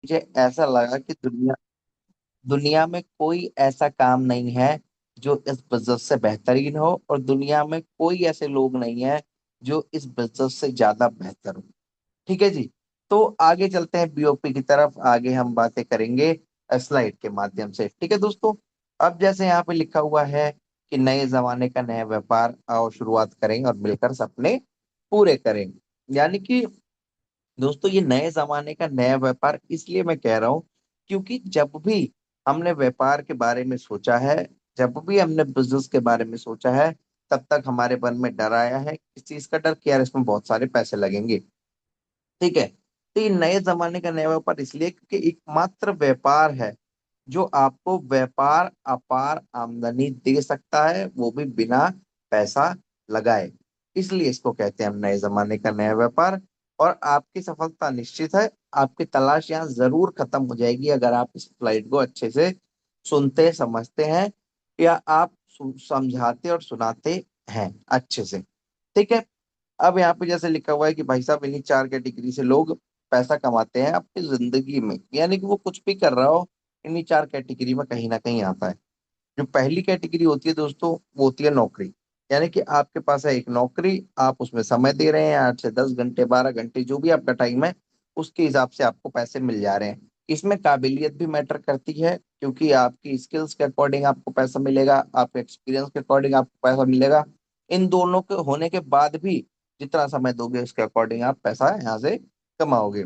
मुझे ऐसा लगा कि दुनिया दुनिया में कोई ऐसा काम नहीं है जो इस बिजनेस से बेहतरीन हो, और दुनिया में कोई ऐसे लोग नहीं है जो इस बिजनेस से ज्यादा बेहतर हो। ठीक है जी। तो आगे चलते हैं बीओपी की तरफ, आगे हम बातें करेंगे स्लाइड के माध्यम से। ठीक है दोस्तों। अब जैसे यहाँ पे लिखा हुआ है कि नए जमाने का नया व्यापार, आओ शुरुआत करें और मिलकर सपने पूरे करें। यानी कि दोस्तों, ये नए जमाने का नया व्यापार इसलिए मैं कह रहा हूँ क्योंकि जब भी हमने व्यापार के बारे में सोचा है, जब भी हमने बिजनेस के बारे में सोचा है, तब तक हमारे मन में डर आया है। किस चीज का डर? कि यार इसमें बहुत सारे पैसे लगेंगे। ठीक है। तो ये नए जमाने का नया व्यापार इसलिए क्योंकि एकमात्र व्यापार है जो आपको व्यापार अपार आमदनी दे सकता है, वो भी बिना पैसा लगाए। इसलिए इसको कहते हैं हम नए जमाने का नया व्यापार। और आपकी सफलता निश्चित है। आपकी तलाश यहाँ जरूर खत्म हो जाएगी अगर आप इस स्लाइड को अच्छे से सुनते समझते हैं, या आप समझाते और सुनाते हैं अच्छे से। ठीक है। अब यहाँ पे जैसे लिखा हुआ है कि भाई साहब, इन्हीं चार कैटेगरी से लोग पैसा कमाते हैं अपनी जिंदगी में। यानी कि वो कुछ भी कर रहा हो, इन्हीं चार कैटेगरी में कहीं ना कहीं आता है। जो पहली कैटेगरी होती है दोस्तों, वो होती है नौकरी। यानी कि आपके पास है एक नौकरी, आप उसमें समय दे रहे हैं, 8 से 10 घंटे, 12 घंटे, जो भी आपका टाइम है, उसके हिसाब से आपको पैसे मिल जा रहे हैं। इसमें काबिलियत भी मैटर करती है, क्योंकि आपकी स्किल्स के अकॉर्डिंग आपको पैसा मिलेगा, आपके एक्सपीरियंस के अकॉर्डिंग आपको पैसा मिलेगा। इन दोनों के होने के बाद भी जितना समय दोगे उसके अकॉर्डिंग आप पैसा यहाँ से कमाओगे।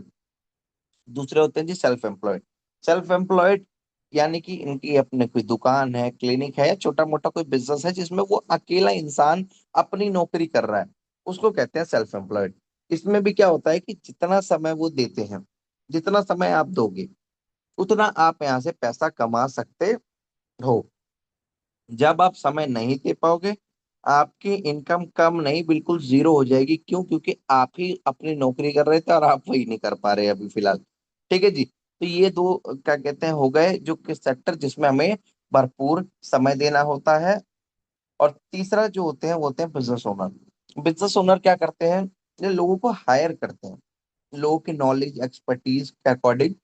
दूसरे होते हैं जी सेल्फ एम्प्लॉयड। सेल्फ एम्प्लॉयड यानी कि इनकी अपने कोई दुकान है, क्लिनिक है, या छोटा मोटा कोई बिजनेस है जिसमें वो अकेला इंसान अपनी नौकरी कर रहा है, उसको कहते हैं सेल्फ एम्प्लॉयड। इसमें भी क्या होता है कि जितना समय वो देते हैं, जितना समय आप दोगे, उतना आप यहाँ से पैसा कमा सकते हो। जब आप समय नहीं दे पाओगे, आपकी इनकम कम नहीं, बिल्कुल जीरो हो जाएगी। क्यों? क्योंकि आप ही अपनी नौकरी कर रहे थे और आप वही नहीं कर पा रहे अभी फिलहाल। ठीक है जी। तो ये दो क्या कहते हैं हो गए जो कि सेक्टर जिसमें हमें भरपूर समय देना होता है। और तीसरा जो होते हैं वो होते हैं बिजनेस ओनर। बिजनेस ओनर क्या करते हैं? ये लोगों को हायर करते हैं, लोगों की नॉलेज एक्सपर्टीज के अकॉर्डिंग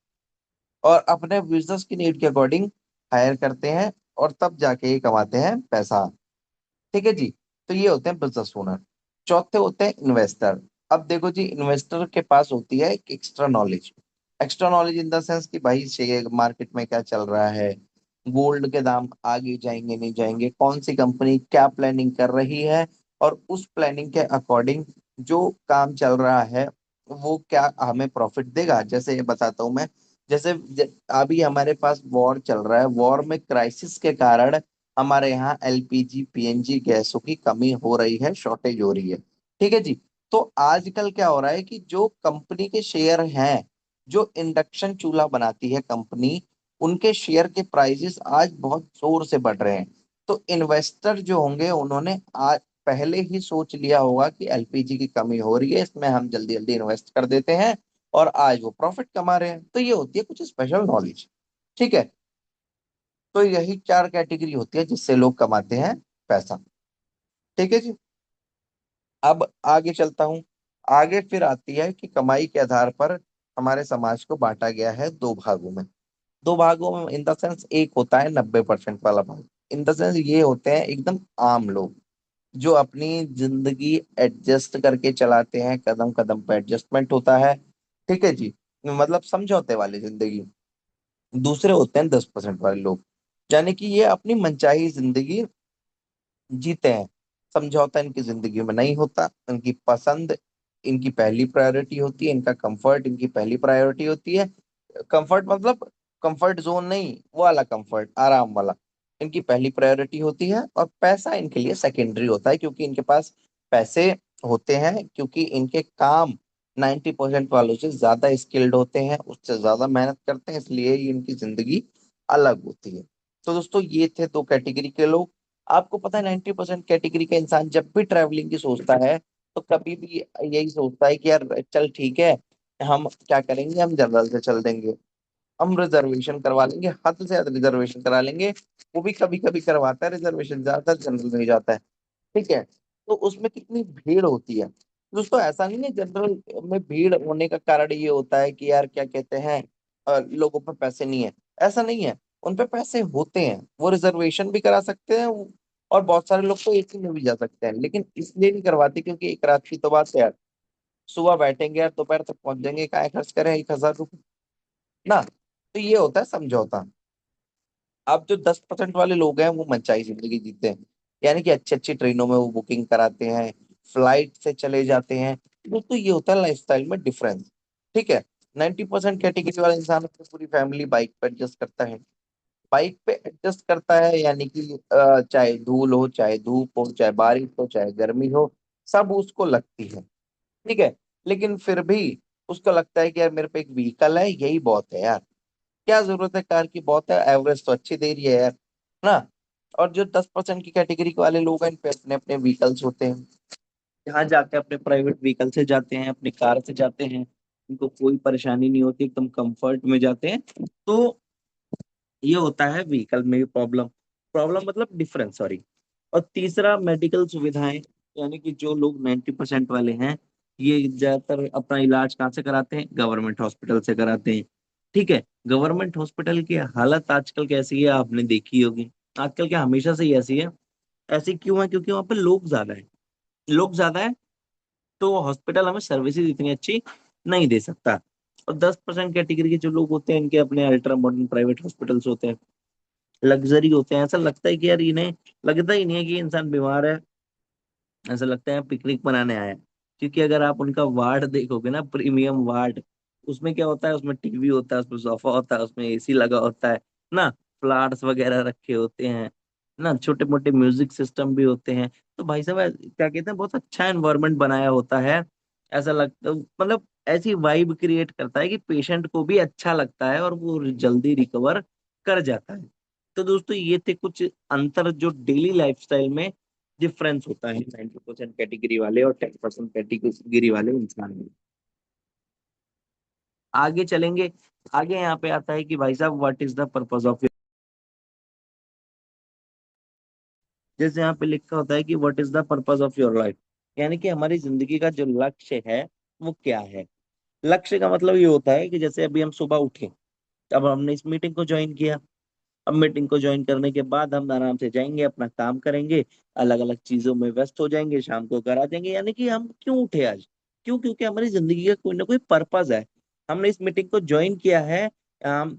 और अपने बिजनेस की नीड के अकॉर्डिंग हायर करते हैं, और तब जाके ये कमाते हैं पैसा। ठीक है जी। तो ये होते हैं बिजनेस ओनर। चौथे होते हैं इन्वेस्टर। अब देखो जी, इन्वेस्टर के पास होती है एक extra knowledge. Extra knowledge in the sense कि भाई शेयर मार्केट में क्या चल रहा है, गोल्ड के दाम आगे जाएंगे नहीं जाएंगे, कौन सी कंपनी क्या प्लानिंग कर रही है, और उस प्लानिंग के अकॉर्डिंग जो काम चल रहा है वो क्या हमें प्रॉफिट देगा। जैसे ये बताता हूँ मैं। जैसे अभी हमारे पास वॉर चल रहा है, वॉर में क्राइसिस के कारण हमारे यहाँ एलपीजी पीएनजी गैसों की कमी हो रही है, शॉर्टेज हो रही है। ठीक है जी। तो आजकल क्या हो रहा है कि जो कंपनी के शेयर हैं, जो इंडक्शन चूल्हा बनाती है कंपनी, उनके शेयर के प्राइसेस आज बहुत जोर से बढ़ रहे हैं। तो इन्वेस्टर जो होंगे उन्होंने आज पहले ही सोच लिया होगा कि एलपीजी की कमी हो रही है, इसमें हम जल्दी जल्दी इन्वेस्ट कर देते हैं, और आज वो प्रॉफिट कमा रहे हैं। तो ये होती है कुछ स्पेशल नॉलेज। ठीक है। तो यही चार कैटेगरी होती है जिससे लोग कमाते हैं पैसा। ठीक है जी। अब आगे चलता हूं। आगे फिर आती है कि कमाई के आधार पर हमारे समाज को बांटा गया है दो भागों में। दो भागों में इन द सेंस, एक होता है 90% वाला भाग। इन द सेंस ये होते हैं एकदम आम लोग जो अपनी जिंदगी एडजस्ट करके चलाते हैं, कदम कदम पे एडजस्टमेंट होता है। ठीक है जी। मतलब समझौते वाली जिंदगी। दूसरे होते हैं 10% वाले लोग, यानी कि ये अपनी मनचाही जिंदगी जीते हैं। समझौता इनकी जिंदगी में नहीं होता। इनकी पसंद इनकी पहली प्रायोरिटी होती है, इनका कंफर्ट इनकी पहली प्रायोरिटी होती है। कंफर्ट मतलब कंफर्ट जोन नहीं, वो वाला कंफर्ट, आराम वाला इनकी पहली प्रायोरिटी होती है। और पैसा इनके लिए सेकेंडरी होता है, क्योंकि इनके पास पैसे होते हैं, क्योंकि इनके काम 90% वालों से ज्यादा स्किल्ड होते हैं, उससे ज्यादा मेहनत करते हैं, इसलिए ही इनकी जिंदगी अलग होती है। तो दोस्तों, ये थे दो कैटेगरी के लोग। आपको पता है 90% कैटेगरी का इंसान जब भी ट्रैवलिंग की सोचता है, तो कभी भी यही सोचता है कि यार चल ठीक है, हम क्या करेंगे, हम जनरल से चल देंगे, हम रिजर्वेशन करवा लेंगे, हद से ज्यादा रिजर्वेशन करा लेंगे। वो भी कभी कभी करवाता है रिजर्वेशन, ज्यादातर जनरल में ही जाता है। ठीक है। तो उसमें कितनी भीड़ होती है दोस्तों। ऐसा नहीं है जनरल में भीड़ होने का कारण ये होता है कि यार क्या कहते हैं, लोगों पर पैसे नहीं है, ऐसा नहीं है। उन पे पैसे होते हैं, वो रिजर्वेशन भी करा सकते हैं और बहुत सारे लोग तो एसी में भी जा सकते हैं, लेकिन इसलिए नहीं करवाते क्योंकि एक रात की तो बात है यार। सुबह बैठेंगे यार, दोपहर तक पहुंच जाएंगे, काय खर्च करें 1,000 रुपये ना। तो ये होता है समझौता। अब जो 10% वाले लोग हैं वो मनचाही जिंदगी जीते हैं, यानी कि अच्छी अच्छी ट्रेनों में वो बुकिंग कराते हैं, फ्लाइट से चले जाते हैं। दोस्तों ये होता है लाइफस्टाइल में डिफरेंस। ठीक है। 90% कैटेगरी वाला इंसान अपनी पूरी फैमिली बाइक पर एडजस्ट करता है। बाइक पे एडजस्ट करता है, यानी कि चाहे धूल हो, चाहे धूप हो, चाहे बारिश हो, चाहे गर्मी हो, सब उसको लगती है। ठीक है। लेकिन फिर भी उसको लगता है कि यार मेरे पे एक व्हीकल है, यही बहुत है यार। क्या जरूरत है कार की, बहुत है, एवरेज तो अच्छी दे रही है यार, ना। और जो 10% की कैटेगरी वाले लोग हैं, इन पे अपने अपने व्हीकल्स होते हैं, जहाँ जाके अपने प्राइवेट व्हीकल से जाते हैं, अपनी कार से जाते हैं। उनको कोई परेशानी नहीं होती, एकदम कंफर्ट में जाते हैं। तो ये होता है व्हीकल में भी प्रॉब्लम। प्रॉब्लम मतलब डिफरेंस, सॉरी। और तीसरा मेडिकल सुविधाएं, यानी कि जो लोग 90% वाले हैं, ये ज्यादातर अपना इलाज कहाँ से कराते हैं? गवर्नमेंट हॉस्पिटल से कराते हैं। ठीक है। गवर्नमेंट हॉस्पिटल की हालत आजकल कैसी है आपने देखी होगी। आजकल क्या, हमेशा से ही ऐसी है। ऐसी क्यों है? क्योंकि वहां पे लोग ज्यादा है। लोग ज्यादा है, तो हॉस्पिटल हमें सर्विसेज इतनी अच्छी नहीं दे सकता। और 10% कैटेगरी के जो लोग होते हैं, इनके अपने अल्ट्रा मॉडर्न प्राइवेट हॉस्पिटल्स होते हैं, लग्जरी होते हैं। ऐसा लगता है कि यार इन्हें लगता ही नहीं है कि ये इंसान बीमार है, ऐसा लगता है पिकनिक मनाने आया है। क्योंकि अगर आप उनका वार्ड देखोगे ना, प्रीमियम वार्ड, उसमें क्या होता है? उसमें टीवी होता है, उसमें सोफा होता है, उसमें एसी लगा होता है ना, फ्लावर्स वगैरह रखे होते हैं ना, छोटे मोटे म्यूजिक सिस्टम भी होते हैं। तो भाई साहब क्या कहते हैं, बहुत अच्छा एनवायरनमेंट बनाया होता है। ऐसा लगता, मतलब ऐसी वाइब क्रिएट करता है कि पेशेंट को भी अच्छा लगता है और वो जल्दी रिकवर कर जाता है। तो दोस्तों ये थे कुछ अंतर जो डेली लाइफस्टाइल में डिफरेंस होता है 90% कैटेगरी वाले और 10% कैटेगरी वाले इंसान में। आगे चलेंगे। आगे यहाँ पे आता है कि भाई साहब what is the purpose of, जैसे यहाँ पे लिखा होता है कि what is the purpose of your life, यानी कि हमारी जिंदगी का जो लक्ष्य है वो क्या है। लक्ष्य का मतलब ये होता है कि जैसे अभी हम सुबह उठे, अब हमने इस मीटिंग को ज्वाइन किया। अब मीटिंग को ज्वाइन करने के बाद हम आराम से जाएंगे, अपना काम करेंगे, अलग अलग चीजों में व्यस्त हो जाएंगे, शाम को घर आ जाएंगे। यानी कि हम क्यों उठे आज? क्यों? क्योंकि हमारी जिंदगी का कोई ना कोई पर्पज है। हमने इस मीटिंग को ज्वाइन किया है,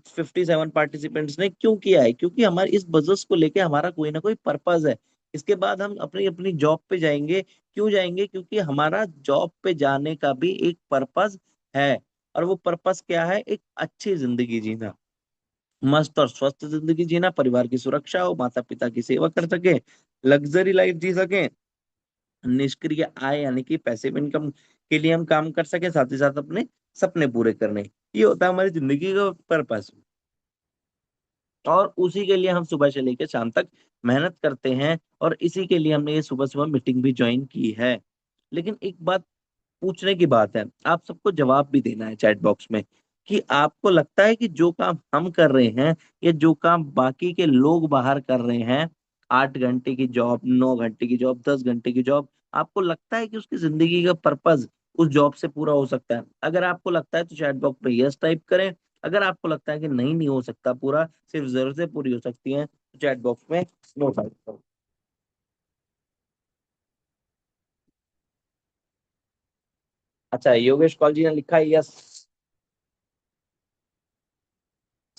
57 पार्टिसिपेंट्स ने क्यों किया है? क्योंकि हमारे इस बिजनेस को लेके हमारा कोई ना कोई पर्पज है। इसके बाद हम अपनी अपनी जॉब पे जाएंगे। क्यों जाएंगे? क्योंकि हमारा जॉब पे जाने का भी एक पर्पज है। और वो पर्पज क्या है? एक अच्छी जिंदगी जीना, मस्त और स्वस्थ जिंदगी जीना, परिवार की सुरक्षा हो, माता पिता की सेवा कर सके, लग्जरी लाइफ जी सके, निष्क्रिय आय यानी कि पैसिव इनकम के लिए हम काम कर सके, साथ ही साथ अपने सपने पूरे करने। ये होता है हमारी जिंदगी का पर्पस। और उसी के लिए हम सुबह से लेकर शाम तक मेहनत करते हैं, और इसी के लिए हमने ये सुबह सुबह मीटिंग भी ज्वाइन की है। लेकिन एक बात पूछने की बात है, आप सबको जवाब भी देना है चैट बॉक्स में, कि आपको लगता है कि जो काम हम कर रहे हैं या जो काम बाकी के लोग बाहर कर रहे हैं, 8 घंटे की जॉब, 9 घंटे की जॉब, 10 घंटे की जॉब, आपको लगता है कि उसकी जिंदगी का पर्पज उस जॉब से पूरा हो सकता है? अगर आपको लगता है तो चैट बॉक्स में यस टाइप करें। अगर आपको लगता है कि नहीं, नहीं हो सकता पूरा, सिर्फ जरूरतें पूरी हो सकती हैं, तो चैट बॉक्स में नो टाइप करें। अच्छा, योगेश कौल जी ने लिखा है यस।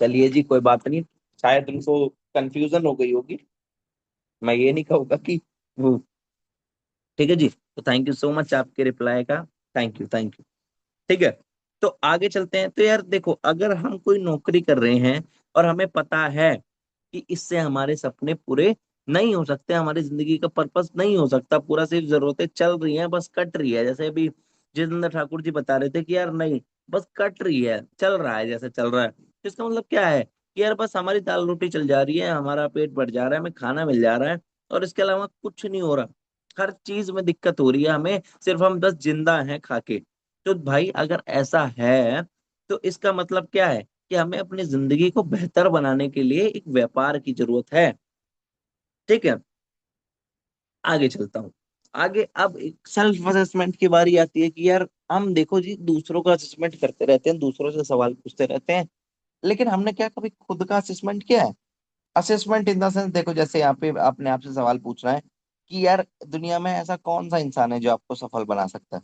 चलिए जी, कोई बात नहीं, शायद उनको कंफ्यूजन हो गई होगी, मैं ये नहीं कहूंगा कि वो। ठीक है जी, तो थैंक यू सो मच आपके रिप्लाई का। Thank you, thank you. ठीक है। तो आगे चलते हैं। तो यार देखो, अगर हम कोई नौकरी कर रहे हैं और हमें पता है कि इससे हमारे सपने पूरे नहीं हो सकते, हमारी जिंदगी का पर्पस नहीं हो सकता पूरा, सिर्फ जरूरतें चल रही हैं, बस कट रही है, जैसे अभी जितेंद्र ठाकुर जी बता रहे थे कि यार नहीं, बस कट रही है, चल रहा है जैसे चल रहा है, तो इसका मतलब क्या है? कि यार बस हमारी दाल रोटी चल जा रही है, हमारा पेट भर जा रहा है, हमें खाना मिल जा रहा है, और इसके अलावा कुछ नहीं हो रहा। हर चीज में दिक्कत हो रही है हमें, सिर्फ हम बस जिंदा हैं खा के। तो भाई अगर ऐसा है, तो इसका मतलब क्या है? कि हमें अपनी जिंदगी को बेहतर बनाने के लिए एक व्यापार की जरूरत है। ठीक है। आगे चलता हूँ। आगे अब एक सेल्फ असेसमेंट की बारी आती है कि यार हम देखो जी, दूसरों का असेसमेंट करते रहते हैं, दूसरों से सवाल पूछते रहते हैं, लेकिन हमने क्या कभी खुद का असेसमेंट किया है? असेसमेंट इन द सेंस, देखो जैसे यहाँ पे अपने आप से सवाल पूछ रहा है कि यार दुनिया में ऐसा कौन सा इंसान है जो आपको सफल बना सकता है?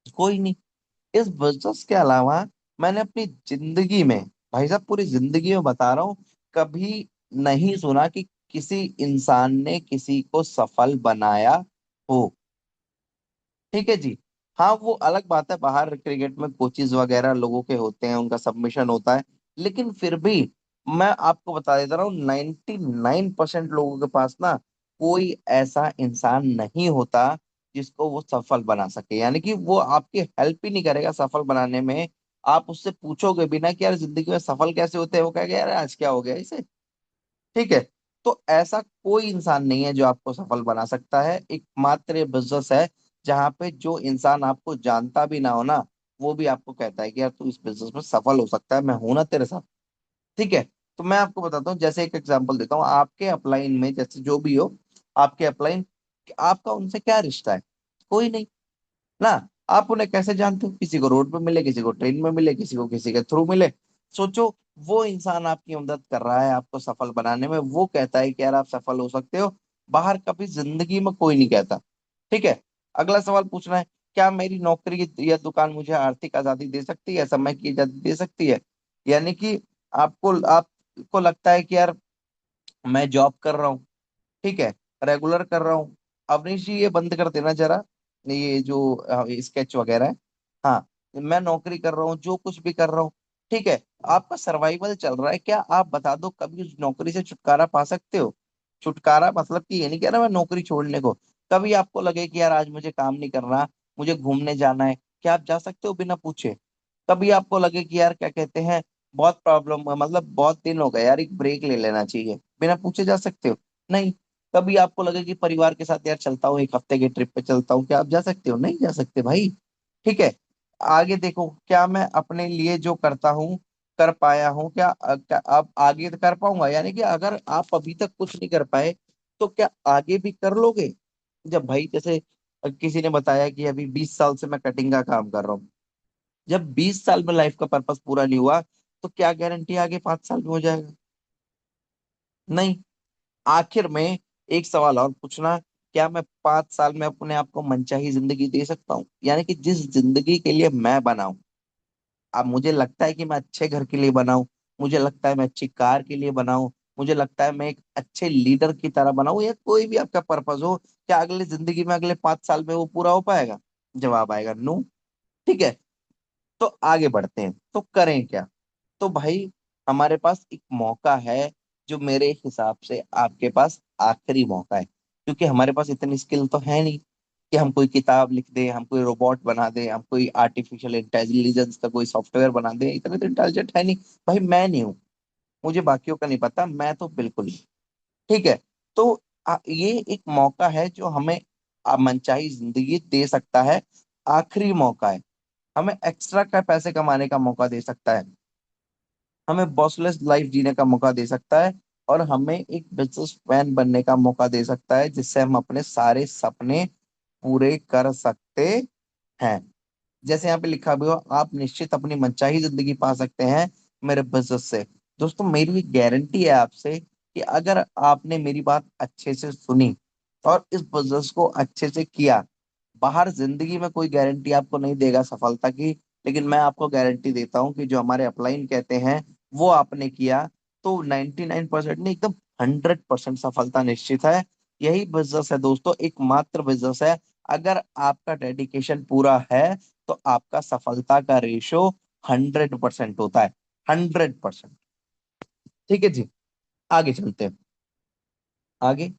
कोई नहीं। इस बिजनेस के अलावा मैंने अपनी जिंदगी में, भाई साहब पूरी जिंदगी में बता रहा हूँ, कभी नहीं सुना कि किसी इंसान ने किसी को सफल बनाया हो। ठीक है जी। हाँ वो अलग बात है, बाहर क्रिकेट में कोचिज वगैरह लोगों के होते हैं, उनका सबमिशन होता है, लेकिन फिर भी मैं आपको बता देता रहा हूँ 99% लोगों के पास ना कोई ऐसा इंसान नहीं होता जिसको वो सफल बना सके। यानी कि वो आपकी हेल्प ही नहीं करेगा सफल बनाने में। आप उससे पूछोगे भी ना कि यार जिंदगी में सफल कैसे होते हैं, वो कहेगा यार आज क्या हो गया इसे। ठीक है। तो ऐसा कोई इंसान नहीं है जो आपको सफल बना सकता है, एकमात्र ये बिजनेस है जहां पे जो इंसान आपको जानता भी ना हो ना, वो भी आपको कहता है कि यार तू इस बिजनेस में सफल हो सकता है, मैं हूं ना तेरे साथ। ठीक है। तो मैं आपको बताता हूँ, जैसे एक एग्जांपल देता हूँ, आपके अपलाइन में जैसे जो भी हो, आपके अपलाइन, आपका उनसे क्या रिश्ता है? कोई नहीं ना। आप उन्हें कैसे जानते हो? किसी को रोड पे मिले, किसी को ट्रेन में मिले, किसी को किसी के थ्रू मिले। सोचो, वो इंसान आपकी मदद कर रहा है आपको सफल बनाने में, वो कहता है कि यार आप सफल हो सकते हो। बाहर कभी जिंदगी में कोई नहीं कहता। ठीक है। अगला सवाल पूछना है, क्या मेरी नौकरी या दुकान मुझे आर्थिक आजादी दे सकती है, समय की आजादी दे सकती है? यानी कि आपको लगता है कि यार मैं जॉब कर रहा हूँ, ठीक है, रेगुलर कर रहा हूँ। अवनीश जी ये बंद कर देना जरा, ये जो स्केच वगैरह है। हाँ, मैं नौकरी कर रहा हूँ, जो कुछ भी कर रहा हूँ, ठीक है, आपका सर्वाइवल चल रहा है, क्या आप बता दो कभी उस नौकरी से छुटकारा पा सकते हो? छुटकारा मतलब कि ये नहीं कह रहा मैं नौकरी छोड़ने को। कभी आपको लगे कि यार आज मुझे काम नहीं करना, मुझे घूमने जाना है, क्या आप जा सकते हो बिना पूछे? कभी आपको लगे कि यार क्या कहते हैं, बहुत प्रॉब्लम, मतलब बहुत दिन हो गए यार, एक ब्रेक ले लेना चाहिए, बिना पूछे जा सकते हो? नहीं। कभी आपको लगे कि परिवार के साथ यार चलता हूँ, एक हफ्ते के ट्रिप पे चलता हूँ, क्या आप जा सकते हो? नहीं जा सकते भाई। ठीक है। आगे देखो, क्या मैं अपने लिए जो करता हूँ कर पाया हूँ क्या, क्या अब आगे तो कर पाऊंगा? यानी कि अगर आप अभी तक कुछ नहीं कर पाए तो क्या आगे भी कर लोगे? जब भाई जैसे किसी ने बताया कि अभी 20 साल से मैं कटिंग का काम कर रहा हूँ, जब 20 साल में लाइफ का पर्पस पूरा नहीं हुआ तो क्या गारंटी आगे 5 साल में हो जाएगा? नहीं। आखिर में एक सवाल और पूछना, क्या मैं 5 साल में अपने आप को मनचाही जिंदगी दे सकता हूँ? यानी कि जिस जिंदगी के लिए मैं बनाऊं, अब मुझे लगता है कि मैं अच्छे घर के लिए बनाऊं, मुझे लगता है मैं अच्छी कार के लिए बनाऊं, मुझे लगता है मैं एक अच्छे लीडर की तरह बनाऊं, या कोई भी आपका पर्पस हो, क्या अगले जिंदगी में अगले 5 साल में वो पूरा हो पाएगा? जवाब आएगा नो। ठीक है। तो आगे बढ़ते हैं, तो करें क्या? तो भाई हमारे पास एक मौका है, जो मेरे हिसाब से आपके पास आखिरी मौका है, क्योंकि हमारे पास इतनी स्किल तो है नहीं कि हम कोई किताब लिख दें, हम कोई रोबोट बना दें, हम कोई आर्टिफिशियल इंटेलिजेंस का कोई सॉफ्टवेयर बना दें, इतने तो इंटेलिजेंट है नहीं। भाई मैं नहीं हूँ, मुझे बाकियों का नहीं पता, मैं तो बिल्कुल नहीं। ठीक है। तो ये एक मौका है जो हमें मनचाही जिंदगी दे सकता है, आखिरी मौका है। हमें एक्स्ट्रा का पैसे कमाने का मौका दे सकता है, हमें बॉसलेस लाइफ जीने का मौका दे सकता है, और हमें एक बिजनेसमैन बनने का मौका दे सकता है, जिससे हम अपने सारे सपने पूरे कर सकते हैं। जैसे यहाँ पे लिखा भी हो, आप निश्चित अपनी मनचाही जिंदगी पा सकते हैं मेरे बिजनेस से। दोस्तों मेरी एक गारंटी है आपसे कि अगर आपने मेरी बात अच्छे से सुनी और इस बिजनेस को अच्छे से किया, बाहर जिंदगी में कोई गारंटी आपको नहीं देगा सफलता की, लेकिन मैं आपको गारंटी देता हूँ कि जो हमारे अपलाइन कहते हैं वो आपने किया तो 99% नहीं, एकदम 100% सफलता निश्चित है। यही बिजनेस है दोस्तों, एकमात्र बिजनेस है। अगर आपका डेडिकेशन पूरा है तो आपका सफलता का रेशो 100% होता है। 100%। ठीक है जी। आगे चलते हैं। आगे,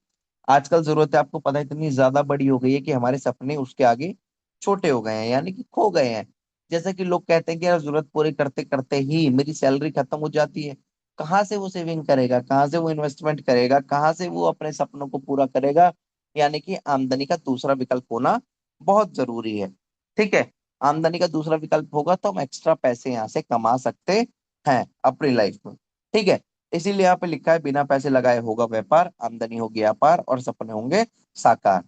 आजकल जरूरत है आपको पता है इतनी ज्यादा बड़ी हो गई है कि हमारे सपने उसके आगे छोटे हो गए हैं, यानी कि खो गए हैं। जैसे कि लोग कहते हैं कि यार जरूरत पूरी करते करते ही मेरी सैलरी खत्म हो जाती है। कहाँ से वो सेविंग करेगा, कहाँ से वो इन्वेस्टमेंट करेगा, कहाँ से वो अपने सपनों को पूरा करेगा? यानी कि आमदनी का दूसरा विकल्प होना बहुत जरूरी है। ठीक है। आमदनी का दूसरा विकल्प होगा तो हम एक्स्ट्रा पैसे यहाँ से कमा सकते हैं अपनी लाइफ में। ठीक है। इसीलिए यहाँ पे लिखा है, बिना पैसे लगाए होगा व्यापार, आमदनी होगी अपार और सपने होंगे साकार।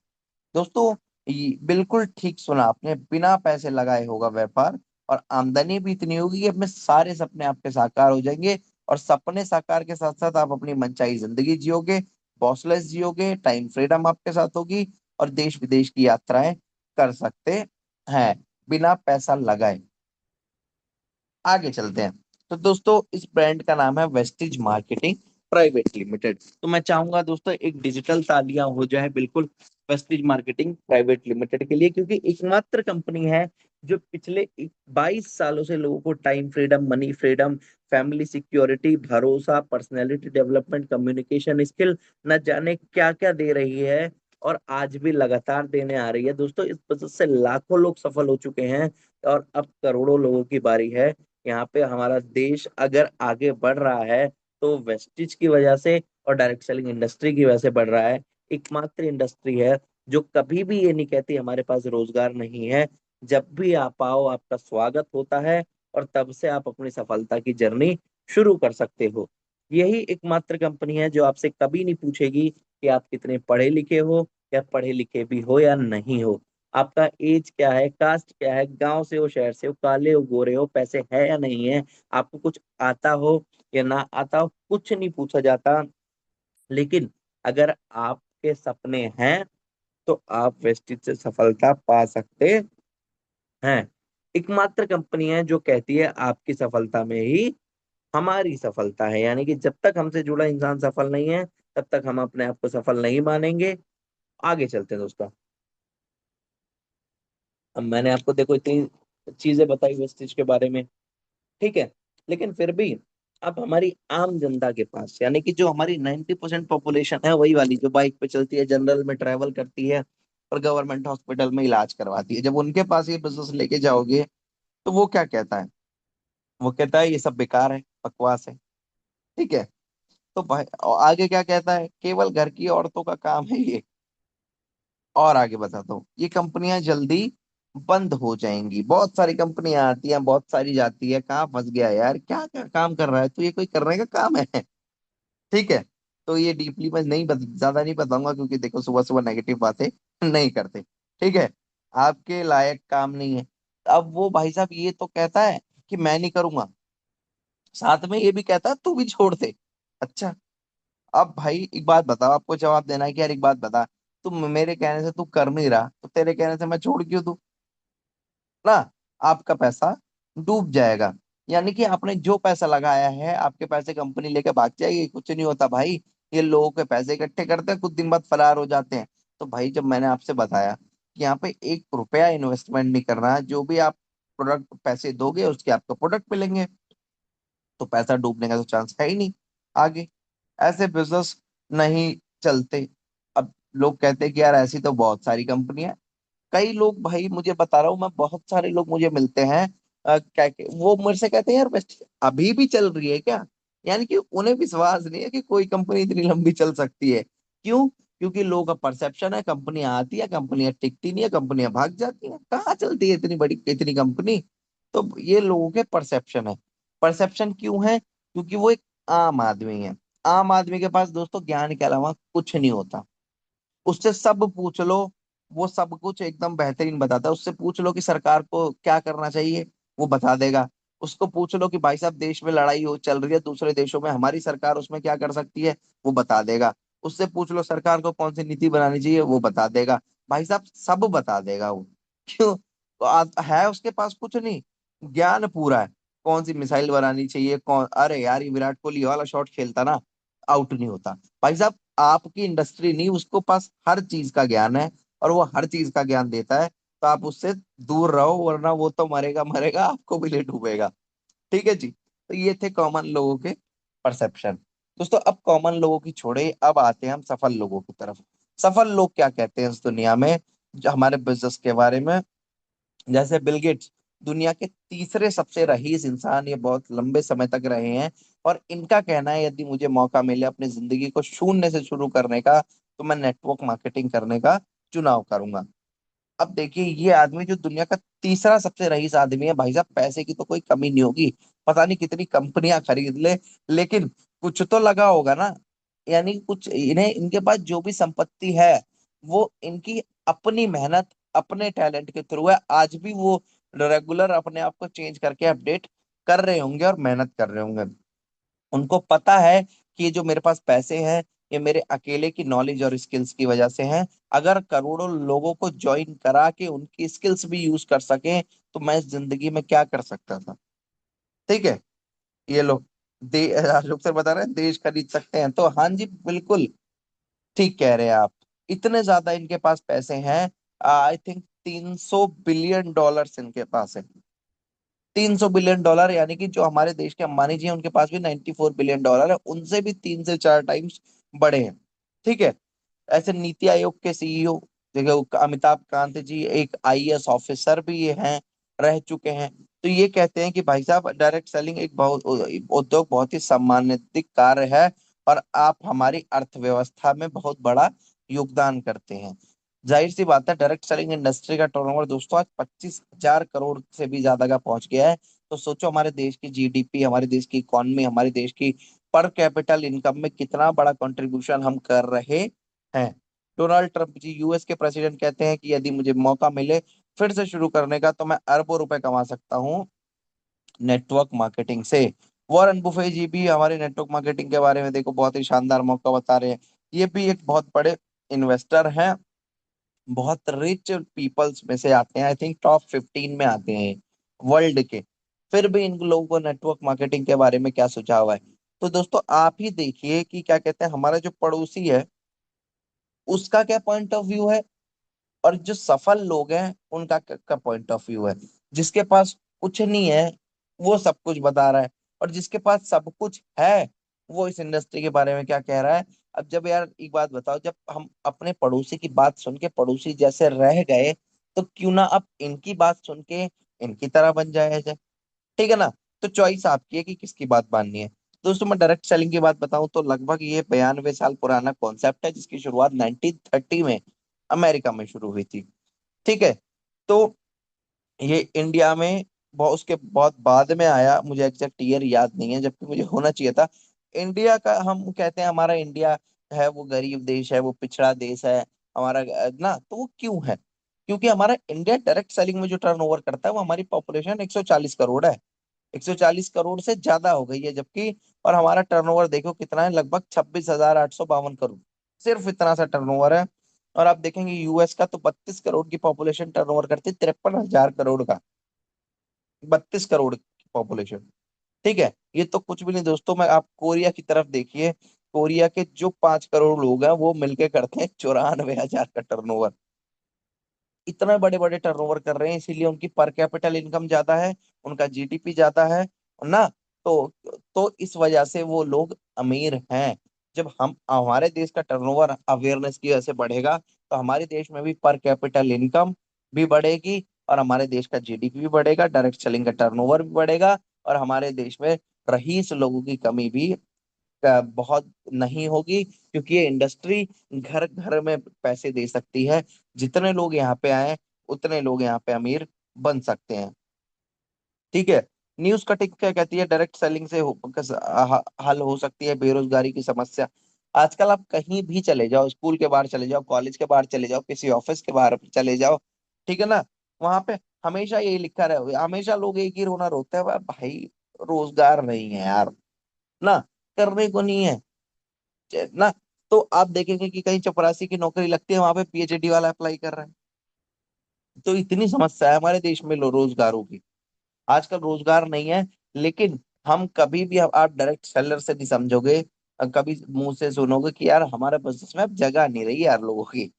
दोस्तों बिल्कुल ठीक सुना आपने, बिना पैसे लगाए होगा व्यापार, और आमदनी भी इतनी होगी कि अपने सारे सपने आपके साकार हो जाएंगे। और सपने साकार के साथ साथ आप अपनी मनचाही जिंदगी जियोगे, बॉसलेस जियोगे, टाइम फ्रीडम आपके साथ होगी, और देश विदेश की यात्राएं कर सकते हैं बिना पैसा लगाए। आगे चलते हैं। तो दोस्तों इस ब्रांड का नाम है वेस्टिज मार्केटिंग प्राइवेट लिमिटेड। तो मैं चाहूंगा दोस्तों एक डिजिटल तालियां हो जाए बिल्कुल वेस्टिज मार्केटिंग प्राइवेट लिमिटेड के लिए, क्योंकि एकमात्र कंपनी है जो पिछले 22 सालों से लोगों को time freedom, money freedom, family security, भरोसा, पर्सनैलिटी डेवलपमेंट, कम्युनिकेशन स्किल, न जाने क्या क्या दे रही है, और आज भी लगातार देने आ रही है। दोस्तों इस वजह से लाखों लोग सफल हो चुके हैं, और अब करोड़ों लोगों की बारी है। यहाँ पे हमारा देश अगर आगे बढ़ रहा है तो वेस्टिज की वजह से और डायरेक्ट सेलिंग इंडस्ट्री की वजह से बढ़ रहा है। एकमात्र इंडस्ट्री है जो कभी भी ये नहीं कहती हमारे पास रोजगार नहीं है। जब भी आप आओ आपका स्वागत होता है, और तब से आप अपनी सफलता की जर्नी शुरू कर सकते हो। यही एकमात्र कंपनी है जो आपसे कभी नहीं पूछेगी कि आप कितने पढ़े लिखे हो, या पढ़े लिखे भी हो या नहीं हो, आपका एज क्या है, कास्ट क्या है, गांव से हो, शहर से हो, काले हो, गोरे हो, पैसे है या नहीं है, आपको कुछ आता हो या ना आता हो, कुछ नहीं पूछा जाता। लेकिन अगर आपके सपने हैं तो आप वेस्टिज से सफलता पा सकते हैं। एकमात्र कंपनी है जो कहती है आपकी सफलता में ही हमारी सफलता है, यानी कि जब तक हमसे जुड़ा इंसान सफल नहीं है तब तक हम अपने आप को सफल नहीं मानेंगे। आगे चलते हैं दोस्तों। अब मैंने आपको देखो इतनी चीजें बताई वेस्टिज के बारे में, ठीक है, लेकिन फिर भी अब हमारी आम जनता के पास, यानी कि जो हमारी 90% पॉपुलेशन है, वही वाली जो बाइक पे चलती है, जनरल में ट्रैवल करती है और गवर्नमेंट हॉस्पिटल में इलाज करवाती है, जब उनके पास ये बिजनेस लेके जाओगे तो वो क्या कहता है? वो कहता है ये सब बेकार है, बकवास है। ठीक है। तो भाई और आगे क्या कहता है? केवल घर की औरतों का काम है ये। और आगे बताता हूँ, ये कंपनियां जल्दी बंद हो जाएंगी। बहुत सारी कंपनियां आती हैं, बहुत सारी जाती है। कहाँ फंस गया यार, क्या क्या काम कर रहा है? तो ये कोई करने का काम है? ठीक है। तो ये डीपली मैं नहीं ज्यादा नहीं बताऊंगा, क्योंकि देखो सुबह सुबह नेगेटिव बातें नहीं करते। ठीक है। आपके लायक काम नहीं है। अब वो भाई साहब ये तो कहता है कि मैं नहीं करूंगा, साथ में ये भी कहता है तू भी छोड़ दे। अच्छा। अब भाई एक बात बताओ, आपको जवाब देना है कि यार एक बात बता, तू मेरे कहने से तू कर नहीं रहा, तो तेरे कहने से मैं छोड़ क्यों दूं? ना, आपका पैसा डूब जाएगा। यानी कि आपने जो पैसा लगाया है, आपके पैसे कंपनी लेके भाग जाएगी। कुछ नहीं होता भाई, ये लोगों के पैसे इकट्ठे करते हैं, कुछ दिन बाद फरार हो जाते हैं। तो भाई जब मैंने आपसे बताया कि यहाँ पे 1 रुपया इन्वेस्टमेंट नहीं करना है, जो भी आप प्रोडक्ट पैसे दोगे उसके आपको प्रोडक्ट मिलेंगे, तो पैसा डूबने का तो चांस है ही नहीं आगे। ऐसे बिजनेस नहीं चलते। अब लोग कहते हैं कि यार ऐसी तो बहुत सारी कंपनियां। कई लोग भाई, मुझे बता रहा हूँ मैं, बहुत सारे लोग मुझे मिलते हैं, वो मुझसे कहते हैं यार बेस्ट अभी भी चल रही है क्या? यानी कि उन्हें विश्वास नहीं है कि कोई कंपनी इतनी लंबी चल सकती है। क्यों? क्योंकि लोगों का परसेप्शन है कंपनियां आती है, कंपनियां टिकती नहीं है, कंपनियां भाग जाती हैं। कहाँ चलती है इतनी बड़ी इतनी कंपनी? तो ये लोगों के परसेप्शन है। परसेप्शन क्यों है? क्योंकि वो एक आम आदमी है। आम आदमी के पास दोस्तों ज्ञान के अलावा कुछ नहीं होता। उससे सब पूछ लो, वो सब कुछ एकदम बेहतरीन बताता है। उससे पूछ लो कि सरकार को क्या करना चाहिए, वो बता देगा। उसको पूछ लो कि भाई साहब देश में लड़ाई हो चल रही है दूसरे देशों में, हमारी सरकार उसमें क्या कर सकती है, वो बता देगा। उससे पूछ लो सरकार को कौन सी नीति बनानी चाहिए, वो बता देगा। भाई साहब सब बता देगा वो। क्यों? तो है उसके पास कुछ नहीं, ज्ञान पूरा है। कौन सी मिसाइल बनानी चाहिए, कौन, अरे यार ये विराट कोहली ये वाला शॉट खेलता ना, आउट नहीं होता। भाई साहब आपकी इंडस्ट्री नहीं, उसको पास हर चीज का ज्ञान है, और वो हर चीज का ज्ञान देता है। तो आप उससे दूर रहो, वरना वो तो मरेगा मरेगा, आपको भी ले डूबेगा। ठीक है जी। तो ये थे कॉमन लोगों के परसेप्शन। दोस्तों अब कॉमन लोगों की छोड़े, अब आते हैं हम सफल लोगों की तरफ। सफल लोग क्या कहते हैं इस दुनिया में, जो हमारे बिजनेस के बारे में। जैसे बिल गेट्स, दुनिया के तीसरे सबसे रईस इंसान, ये बहुत लंबे समय तक रहे हैं। और इनका कहना है यदि मुझे मौका मिले अपनी जिंदगी को शून्य से शुरू करने का, तो मैं नेटवर्क मार्केटिंग करने का चुनाव करूंगा। अब देखिए ये आदमी जो दुनिया का तीसरा सबसे रईस आदमी है, भाई साहब पैसे की तो कोई कमी नहीं होगी, पता नहीं कितनी कंपनियां खरीद ले, लेकिन कुछ तो लगा होगा ना। यानी कुछ इन्हें, इनके पास जो भी संपत्ति है वो इनकी अपनी मेहनत, अपने टैलेंट के थ्रू है। आज भी वो रेगुलर अपने आप को चेंज करके अपडेट कर रहे होंगे और मेहनत कर रहे होंगे। उनको पता है कि ये जो मेरे पास पैसे हैं, ये मेरे अकेले की नॉलेज और स्किल्स की वजह से हैं। अगर करोड़ों लोगों को ज्वाइन करा के उनकी स्किल्स भी यूज कर सकें, तो मैं इस जिंदगी में क्या कर सकता था। ठीक है। ये लोग दे अशोक सर बता रहे हैं देश खरीद सकते हैं, तो हाँ जी बिल्कुल ठीक कह रहे हैं आप। इतने ज्यादा इनके पास पैसे हैं। आई थिंक 300 बिलियन डॉलर्स इनके पास है। 300 बिलियन डॉलर, यानी कि जो हमारे देश के अंबानी जी हैं उनके पास भी 94 बिलियन डॉलर है, उनसे भी 3 से 4 टाइम्स बड़े हैं। ठीक है। ऐसे नीति आयोग के सीईओ देखो, अमिताभ कांत जी एक आईएएस ऑफिसर भी ये हैं, रह चुके हैं। तो ये कहते हैं कि भाई साहब डायरेक्ट सेलिंग एक बहुत उद्योग बहुत ही सम्मानित कार्य है, और आप हमारी अर्थव्यवस्था में बहुत बड़ा योगदान करते हैं। जाहिर सी बात है, डायरेक्ट सेलिंग इंडस्ट्री का टर्नओवर दोस्तों आज 25,000 करोड़ से भी ज्यादा का पहुंच गया है। तो सोचो हमारे देश की जीडीपी, हमारे देश की इकोनॉमी, हमारे देश की पर कैपिटल इनकम में कितना बड़ा कंट्रीब्यूशन हम कर रहे हैं। डोनाल्ड ट्रंप जी यूएस के प्रेसिडेंट कहते हैं कि यदि मुझे मौका मिले फिर से शुरू करने का, तो मैं अरबों रुपए कमा सकता हूँ नेटवर्क मार्केटिंग से। वॉरेन बुफे जी भी हमारे नेटवर्क मार्केटिंग के बारे में देखो बहुत ही शानदार मौका बता रहे हैं। ये भी एक बहुत बड़े इन्वेस्टर हैं, बहुत रिच पीपल्स में से आते हैं, आई थिंक टॉप 15 में आते हैं वर्ल्ड के। फिर भी इन लोगों को नेटवर्क मार्केटिंग के बारे में क्या सुझाव है। तो दोस्तों आप ही देखिए कि क्या कहते हैं, हमारा जो पड़ोसी है उसका क्या पॉइंट ऑफ व्यू है, और जो सफल लोग हैं उनका क्या पॉइंट ऑफ व्यू है। जिसके पास कुछ नहीं है वो सब कुछ बता रहा है, और जिसके पास सब कुछ है वो इस इंडस्ट्री के बारे में क्या कह रहा है। अब जब यार एक बात बताओ, जब हम अपने पड़ोसी की बात सुन के पड़ोसी जैसे रह गए, तो क्यों ना अब इनकी बात सुन के इनकी तरह बन जाया जाए। ठीक है ना। तो चॉइस आपकी है कि किसकी बात माननी है। दोस्तों मैं डायरेक्ट सेलिंग की बात बताऊं तो लगभग ये 92 साल पुराना कॉन्सेप्ट है, जिसकी शुरुआत 1930 में अमेरिका में शुरू हुई थी। ठीक है। तो ये इंडिया में बहुत उसके बहुत बाद में आया, मुझे एग्जैक्ट ईयर याद नहीं है, जबकि मुझे होना चाहिए था। इंडिया का हम कहते हैं हमारा इंडिया है वो गरीब देश है, वो पिछड़ा देश है हमारा, ना तो वो क्यों है। क्योंकि हमारा इंडिया डायरेक्ट सेलिंग में जो टर्नओवर करता है वो हमारी पॉपुलेशन 140 करोड़ है। 140 करोड़ से ज्यादा हो गई है, जबकि और हमारा टर्नओवर देखो कितना है, लगभग 26,852 करोड़। सिर्फ इतना सा टर्नओवर है। और आप देखेंगे यूएस का तो 32 करोड़ की पॉपुलेशन टर्नओवर करती है 53,000 करोड़ का। 32 करोड़ की पॉपुलेशन। ठीक है। ये तो कुछ भी नहीं दोस्तों, मैं आप कोरिया की तरफ देखिए। कोरिया के जो 5 करोड़ लोग हैं वो मिलके करते हैं 94,000 का टर्नओवर। इतना बड़े बड़े टर्नओवर कर रहे हैं, इसीलिए उनकी पर कैपिटल इनकम ज्यादा है, उनका जीडीपी ज्यादा है ना। तो इस वजह से वो लोग अमीर हैं। जब हम हमारे देश का टर्नओवर अवेयरनेस की वजह से बढ़ेगा, तो हमारे देश में भी पर कैपिटल इनकम भी बढ़ेगी, और हमारे देश का जीडीपी भी बढ़ेगा, डायरेक्ट सेलिंग का टर्नओवर भी बढ़ेगा, और हमारे देश में रईस लोगों की कमी भी बहुत नहीं होगी, क्योंकि ये इंडस्ट्री घर घर में पैसे दे सकती है। जितने लोग यहाँ पे आए उतने लोग यहाँ पे अमीर बन सकते हैं। ठीक है। न्यूज कटिंग क्या कहती है, डायरेक्ट सेलिंग से हल हो सकती है बेरोजगारी की समस्या। आजकल आप कहीं भी चले जाओ, स्कूल के बाहर चले जाओ, कॉलेज के बाहर चले जाओ, किसी ऑफिस के बाहर चले जाओ। ठीक है ना। वहां पे हमेशा यही लिखा रहे, हमेशा लोग एक ही रोना रोते हैं, भाई रोजगार नहीं है यार, ना करने को नहीं है ना। तो आप देखेंगे कि कहीं चपरासी की नौकरी लगती है, वहां पे पीएचडी वाला अप्लाई कर रहा है। तो इतनी समस्या है हमारे देश में रोजगारों की। आजकल रोजगार नहीं है। लेकिन हम कभी भी आप डायरेक्ट सेलर से नहीं समझोगे, कभी मुंह से सुनोगे कि यार हमारे बिजनेस में अब जगह नहीं रही यार लोगों की,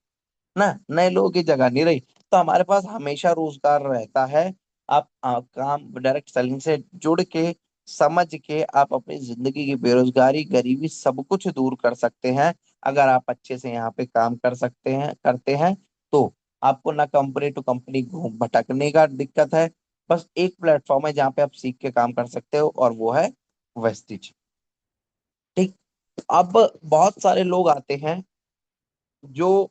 ना नए लोगों की जगह नहीं रही। तो हमारे पास हमेशा रोजगार रहता है। आप काम डायरेक्ट सेलिंग से जुड़ के समझ के आप अपनी जिंदगी की बेरोजगारी गरीबी सब कुछ दूर कर सकते हैं। अगर आप अच्छे से यहाँ पे काम कर सकते हैं करते हैं, तो आपको ना कंपनी टू कंपनी घूम भटकने का दिक्कत है। बस एक प्लेटफॉर्म है जहाँ पे आप सीख के काम कर सकते हो, और वो है वेस्टिज। ठीक। अब बहुत सारे लोग आते हैं जो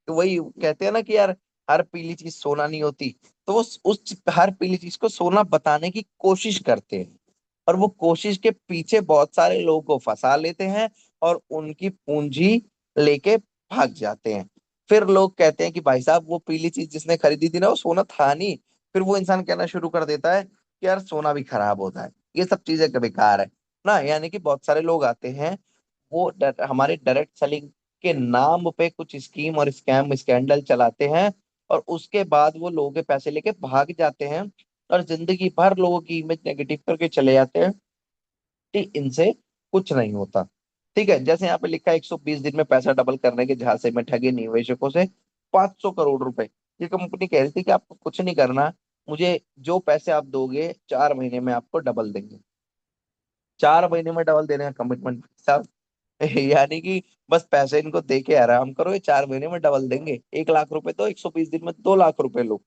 वही कहते हैं ना कि यार हर पीली चीज सोना नहीं होती। तो वो उस हर पीली चीज को सोना बताने की कोशिश करते हैं, और वो कोशिश के पीछे बहुत सारे लोगों को फंसा लेते हैं, और उनकी पूंजी लेके भाग जाते हैं। फिर लोग कहते हैं कि भाई साहब वो पीली चीज जिसने खरीदी थी ना वो सोना था नहीं, फिर वो इंसान कहना शुरू कर देता है कि यार सोना भी खराब होता है, ये सब चीजें बेकार है ना। यानी कि बहुत सारे लोग आते हैं, वो हमारे डायरेक्ट सेलिंग के नाम पे कुछ स्कीम और स्कैम स्कैंडल चलाते हैं, और उसके बाद वो लोगों के पैसे लेके भाग जाते हैं, और जिंदगी भर लोगों की इमेज नेगेटिव करके चले जाते हैं कि इनसे कुछ नहीं होता। ठीक है, जैसे यहाँ पे लिखा है 120 दिन में पैसा डबल करने के झांसे में ठगे निवेशकों से 500 करोड़ रुपए। ये कंपनी कह रही थी कि आपको कुछ नहीं करना, मुझे जो पैसे आप दोगे 4 महीने में आपको डबल देंगे। 4 महीने में डबल देने का कमिटमेंट साहब। यानी कि बस पैसे इनको दे के आराम करो, ये 4 महीने में डबल देंगे। 1 लाख रुपए तो 120 दिन में 2 लाख रुपए लो।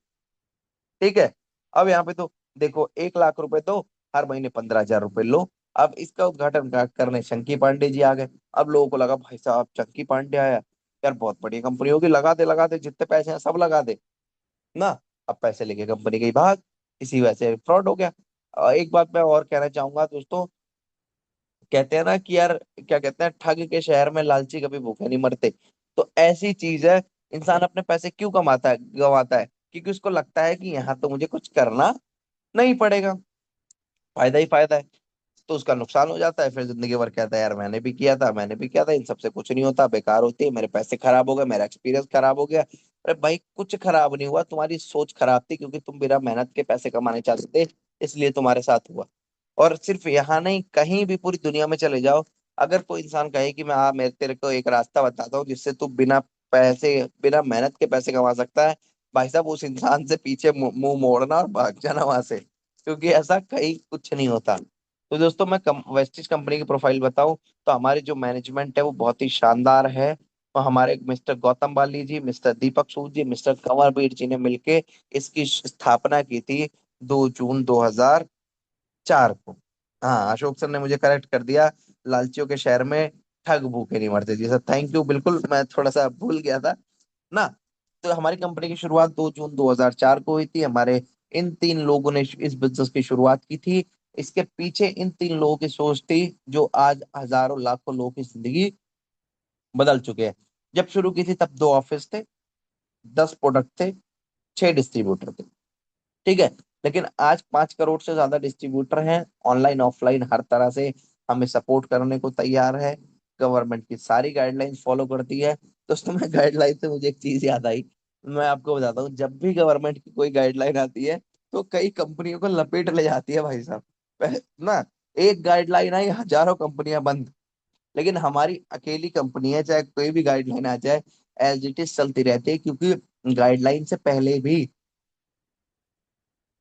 ठीक है, अब यहाँ पे तो देखो 1 लाख रुपए तो हर महीने 15,000 रुपए लो। अब इसका उद्घाटन करने चंकी पांडे जी आ गए। अब लोगों को लगा भाई साहब चंकी पांडे आया, यार बहुत बड़ी कंपनी होगी, लगा दे जितने पैसे हैं सब लगा दे ना। अब पैसे लेके कंपनी गई भाग, इसी वजह से फ्रॉड हो गया। एक बात मैं और कहना चाहूंगा दोस्तों, कहते हैं ना कि यार, क्या कहते हैं, ठग के शहर में लालची कभी भूखे नहीं मरते। तो ऐसी चीज है, इंसान अपने पैसे क्यों कमाता है, गवाता है, क्योंकि उसको लगता है कि यहाँ तो मुझे कुछ करना नहीं पड़ेगा, फायदा ही फायदा है। तो उसका नुकसान हो जाता है, फिर जिंदगी भर कहता है यार मैंने भी किया था, मैंने भी किया था, इन सबसे कुछ नहीं होता, बेकार होती है, मेरे पैसे खराब हो गए, मेरा एक्सपीरियंस खराब हो गया। अरे भाई कुछ खराब नहीं हुआ, तुम्हारी सोच खराब थी, क्योंकि तुम बिना मेहनत के पैसे कमाने चाहते थे, इसलिए तुम्हारे साथ हुआ। और सिर्फ यहाँ नहीं, कहीं भी पूरी दुनिया में चले जाओ, अगर कोई इंसान कहे कि मैं तेरे को एक रास्ता बताता हूँ जिससे तू बिना मेहनत के पैसे कमा सकता है, भाई साहब उस इंसान से पीछे मुंह मोड़ना और भाग जाना वहां से, क्योंकि ऐसा कहीं कुछ नहीं होता। तो दोस्तों मैं वेस्टिज कंपनी की प्रोफाइल बताऊं, तो हमारी जो मैनेजमेंट है वो बहुत ही शानदार है। तो हमारे मिस्टर गौतम बाली जी, मिस्टर दीपक सूद जी, मिस्टर कंवरवीर जी ने मिलके इसकी स्थापना की थी 2 जून 2004 को। हाँ, अशोक सर ने मुझे करेक्ट कर दिया, लालचियों के शहर में ठग भूखे नहीं मरते जी सर, थैंक यू। बिल्कुल मैं थोड़ा सा भूल गया था ना। तो हमारी कंपनी की शुरुआत 2 जून 2004 को हुई थी। हमारे इन 3 लोगों ने इस बिजनेस की शुरुआत की थी। इसके पीछे इन 3 लोगों की सोच थी, जो आज हजारों लाखों लोगों की जिंदगी बदल चुके हैं। जब शुरू की थी तब 2 ऑफिस थे, 10 प्रोडक्ट थे, 6 डिस्ट्रीब्यूटर थे। ठीक है, लेकिन आज 5 करोड़ से ज्यादा डिस्ट्रीब्यूटर हैं, ऑनलाइन ऑफलाइन हर तरह से हमें सपोर्ट करने को तैयार है। गवर्नमेंट की सारी गाइडलाइंस फॉलो करती है। दोस्तों मैं गाइडलाइन से मुझे एक चीज याद आई, मैं आपको बताता हूँ, जब भी गवर्नमेंट की कोई गाइडलाइन आती है तो कई कंपनियों को लपेट ले जाती है भाई साहब। ना, एक गाइडलाइन आई हजारों कंपनियां बंद, लेकिन हमारी अकेली कंपनी है, चाहे कोई भी गाइडलाइन आ जाए एज इट इज चलती रहती है, क्योंकि गाइडलाइन से पहले भी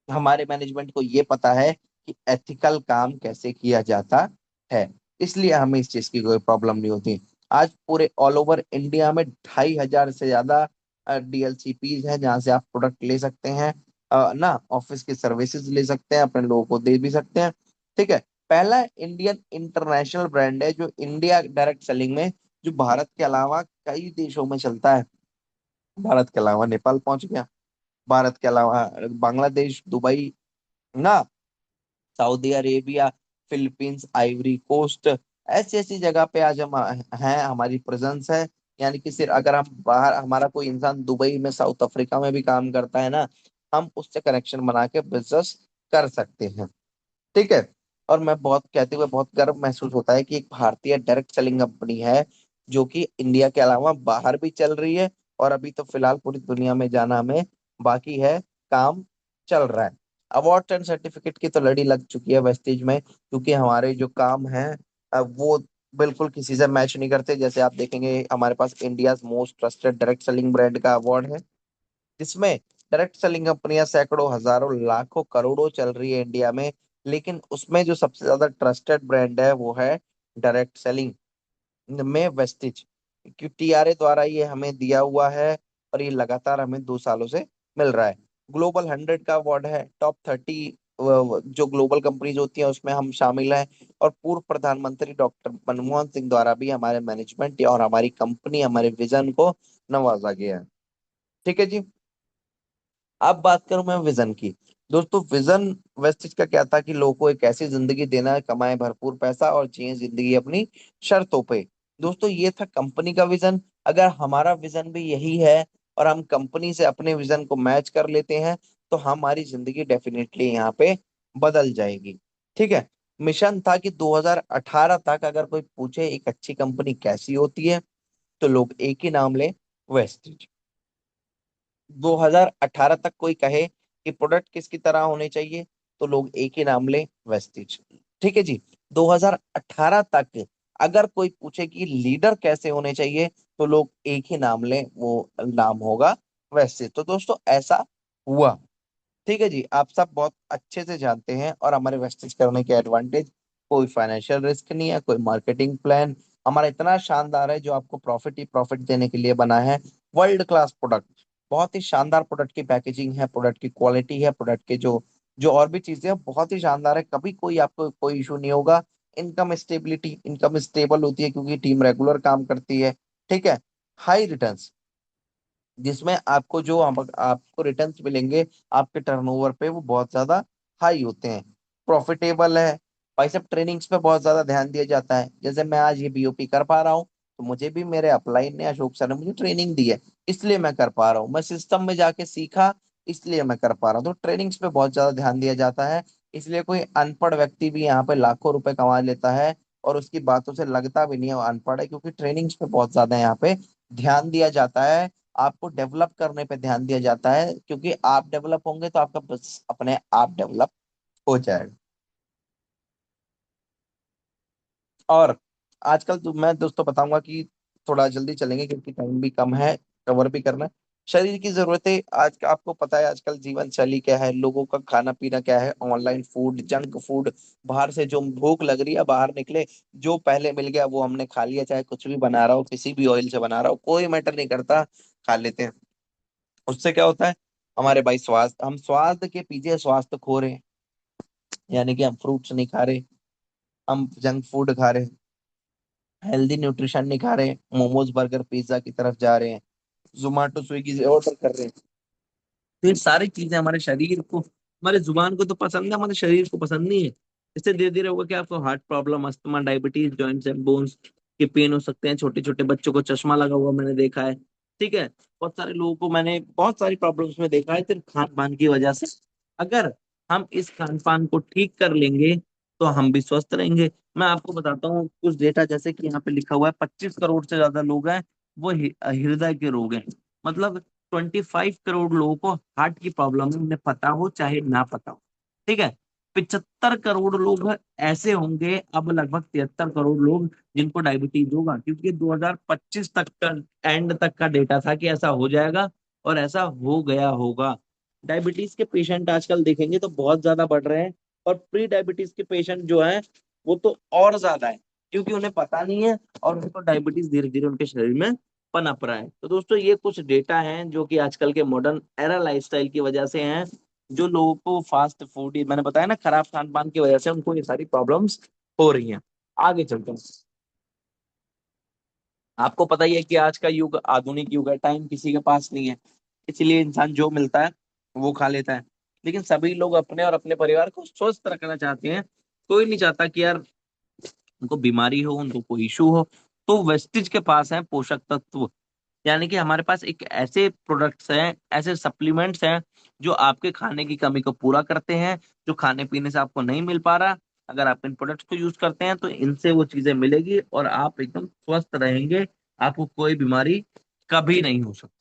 हमारे मैनेजमेंट को ये पता है कि एथिकल काम कैसे किया जाता है, इसलिए हमें इस चीज की कोई प्रॉब्लम नहीं होती। आज पूरे ऑल ओवर इंडिया में 2,500 से ज्यादा डीएलसीपीज हैं, जहां से आप प्रोडक्ट ले सकते हैं, ना ऑफिस की सर्विसेज ले सकते हैं, अपने लोगों को दे भी सकते हैं। ठीक है, पहला इंडियन इंटरनेशनल ब्रांड है जो इंडिया डायरेक्ट सेलिंग में, जो भारत के अलावा कई देशों में चलता है। भारत के अलावा नेपाल पहुंच गया, भारत के अलावा बांग्लादेश, दुबई ना, Saudi Arabia, Philippines, Ivory Coast, ऐसी ऐसी जगह पे आज हम हैं, हमारी प्रेजेंस है। यानी कि सिर्फ अगर हम बाहर, हमारा कोई इंसान दुबई में, साउथ अफ्रीका में भी काम करता है ना, हम उससे कनेक्शन बना के बिजनेस कर सकते हैं। ठीक है, और मैं बहुत कहते हुए बहुत गर्व महसूस होता है कि एक भारतीय डायरेक्ट सेलिंग कंपनी है, जो कि इंडिया के अलावा बाहर भी चल रही है, और अभी तो फिलहाल पूरी दुनिया में जाना हमें बाकी है, काम चल रहा है। अवार्ड एंड सर्टिफिकेट की तो लड़ी लग चुकी है वेस्टेज में, क्योंकि हमारे जो काम है वो बिल्कुल किसी से मैच नहीं करते। जैसे आप देखेंगे हमारे पास India most trusted direct selling brand का अवार्ड है, जिसमें डायरेक्ट सेलिंग कंपनियां सैकड़ों, हजारों, लाखों, करोड़ों चल रही है इंडिया में, लेकिन उसमें जो सबसे ज्यादा ट्रस्टेड ब्रांड है वो है डायरेक्ट सेलिंग में वेस्टिज, क्योंकि टीआरए द्वारा ये हमें दिया हुआ है, और ये लगातार हमें 2 सालों से मिल रहा है। ग्लोबल 100 का अवार्ड है, टॉप 30 जो ग्लोबल कंपनीज होती हैं उसमें हम शामिल हैं। और पूर्व प्रधानमंत्री डॉक्टर मनमोहन सिंह द्वारा भी हमारे मैनेजमेंट और हमारी कंपनी, हमारे विजन को नवाजा गया है। ठीक है जी। अब बात करूं मैं विजन की। दोस्तों विजन वेस्टिज का क्या था कि लोगों को एक ऐसी जिंदगी देना है, कमाए भरपूर पैसा और जिए जिंदगी अपनी शर्तों पे। दोस्तों ये था कंपनी का विजन। अगर हमारा विजन भी यही है और हम कंपनी से अपने विजन को मैच कर लेते हैं, तो हमारी जिंदगी डेफिनेटली यहाँ पे बदल जाएगी। ठीक है। मिशन था कि 2018 तक अगर कोई पूछे एक अच्छी कंपनी कैसी होती है, तो लोग एक ही नाम ले, वेस्टिज। 2018 तक कोई कहे कि प्रोडक्ट किसकी तरह होने चाहिए, तो लोग एक ही नाम ले, वेस्टिज। ठीक है जी। 2018 तक अगर कोई पूछे कि लीडर कैसे होने चाहिए, तो लोग एक ही नाम ले, वो नाम होगा वेस्टिज। तो दोस्तों ऐसा हुआ। ठीक है जी। आप सब बहुत अच्छे से जानते हैं, और हमारे वेस्टेज करने के एडवांटेज, कोई फाइनेंशियल रिस्क नहीं है, कोई मार्केटिंग प्लान हमारा इतना शानदार है जो आपको प्रॉफिट ही प्रॉफिट देने के लिए बना है। वर्ल्ड क्लास प्रोडक्ट, बहुत ही शानदार प्रोडक्ट की पैकेजिंग है, प्रोडक्ट की क्वालिटी है, प्रोडक्ट के जो जो और भी चीजें हैं बहुत ही शानदार है। कभी कोई आपको कोई इशू नहीं होगा। इनकम स्टेबिलिटी, इनकम स्टेबल होती है क्योंकि टीम रेगुलर काम करती है। ठीक है। हाई रिटर्न्स, जिसमें आपको जो आपको रिटर्न्स मिलेंगे आपके टर्नओवर पे, वो बहुत ज्यादा हाई होते हैं। प्रॉफिटेबल है। भाई साहब ट्रेनिंग्स पे बहुत ज्यादा ध्यान दिया जाता है। जैसे मैं आज ये बीओपी कर पा रहा हूँ, तो मुझे भी मेरे अपलाइन ने, अशोक सर ने मुझे ट्रेनिंग दी है, इसलिए मैं कर पा रहा हूँ। मैं सिस्टम में जाके सीखा, इसलिए मैं कर पा रहा हूँ। तो ट्रेनिंग्स पे बहुत ज्यादा ध्यान दिया जाता है। इसलिए कोई अनपढ़ व्यक्ति भी यहाँ पे लाखों रुपए कमा लेता है, और उसकी बातों से लगता भी नहीं है वो अनपढ़ है, क्योंकि ट्रेनिंग्स पे बहुत ज्यादा यहाँ पे ध्यान दिया जाता है। आपको डेवलप करने पे ध्यान दिया जाता है, क्योंकि आप डेवलप होंगे तो आपका बिजनेस अपने आप डेवलप हो जाएगा। और आजकल तो मैं दोस्तों बताऊंगा कि थोड़ा जल्दी चलेंगे क्योंकि टाइम भी कम है, कवर भी करना है। शरीर की जरूरतें, आज का आपको पता है आजकल जीवन शैली क्या है, लोगों का खाना पीना क्या है, ऑनलाइन फूड, जंक फूड, बाहर से जो भूख लग रही है बाहर निकले, जो पहले मिल गया वो हमने खा लिया, चाहे कुछ भी बना रहा हो, किसी भी ऑयल से बना रहा हो, कोई मैटर नहीं करता, खा लेते हैं। उससे क्या होता है, हमारे भाई स्वास्थ्य, हम स्वास्थ्य के पीछे स्वास्थ्य खो रहे हैं। यानी कि हम फ्रूट्स नहीं खा रहे, हम जंक फूड खा रहे हैं, हेल्दी न्यूट्रिशन नहीं खा रहे हैं, मोमोज बर्गर पिज्जा की तरफ जा रहे हैं, जोमेटो स्विगी से ऑर्डर कर रहे हैं। तो ये सारी चीजें हमारे शरीर को, हमारे जुबान को तो पसंद है, हमारे शरीर को पसंद नहीं है। इससे धीरे धीरे होगा कि आपको heart problem, asthma, diabetes, joints and bones के पेन हो सकते हैं। छोटे छोटे बच्चों को चश्मा लगा हुआ मैंने देखा है। ठीक है। बहुत सारे लोगों को मैंने बहुत सारी प्रॉब्लम्स में देखा है सिर्फ खान पान की वजह से। अगर हम इस खान पान को ठीक कर लेंगे तो हम भी स्वस्थ रहेंगे। मैं आपको बताता हूँ कुछ डेटा, जैसे कि यहाँ पे लिखा हुआ है 25 करोड़ से ज्यादा लोग हैं वो हृदय के रोग हैं। मतलब 25 करोड़ लोगों को हार्ट की प्रॉब्लम है, उन्हें पता हो चाहे ना पता हो। ठीक है। 75 करोड़ लोग ऐसे होंगे, अब लगभग 73 करोड़ लोग जिनको डायबिटीज होगा, क्योंकि 2025 तक का एंड तक का डेटा था कि ऐसा हो जाएगा, और ऐसा हो गया होगा। डायबिटीज के पेशेंट आजकल देखेंगे तो बहुत ज्यादा बढ़ रहे हैं, और प्री डायबिटीज के पेशेंट जो हैं वो तो और ज्यादा है, क्योंकि उन्हें पता नहीं है, और उनको डायबिटीज धीरे धीरे उनके शरीर में पनप रहा है। तो दोस्तों ये कुछ डेटा हैं जो कि आजकल के मॉडर्न एरा लाइफस्टाइल की वजह से हैं, जो लोगों को फास्ट फूड, मैंने बताया ना, खराब खान पान की वजह से उनको ये सारी प्रॉब्लम्स हो रही हैं। आगे चलते हैं। आपको पता ही है कि आज का युग आधुनिक युग है, टाइम किसी के पास नहीं है, इसलिए इंसान जो मिलता है वो खा लेता है। लेकिन सभी लोग अपने और अपने परिवार को स्वस्थ रखना चाहते हैं। कोई नहीं चाहता कि यार उनको बीमारी हो, उनको कोई इशू हो। तो वेस्टिज के पास है पोषक तत्व, यानी कि हमारे पास एक ऐसे प्रोडक्ट्स हैं, ऐसे सप्लीमेंट्स हैं जो आपके खाने की कमी को पूरा करते हैं, जो खाने पीने से आपको नहीं मिल पा रहा। अगर आप इन प्रोडक्ट्स को यूज करते हैं तो इनसे वो चीजें मिलेगी और आप एकदम स्वस्थ रहेंगे। आपको कोई बीमारी कभी नहीं हो सकती।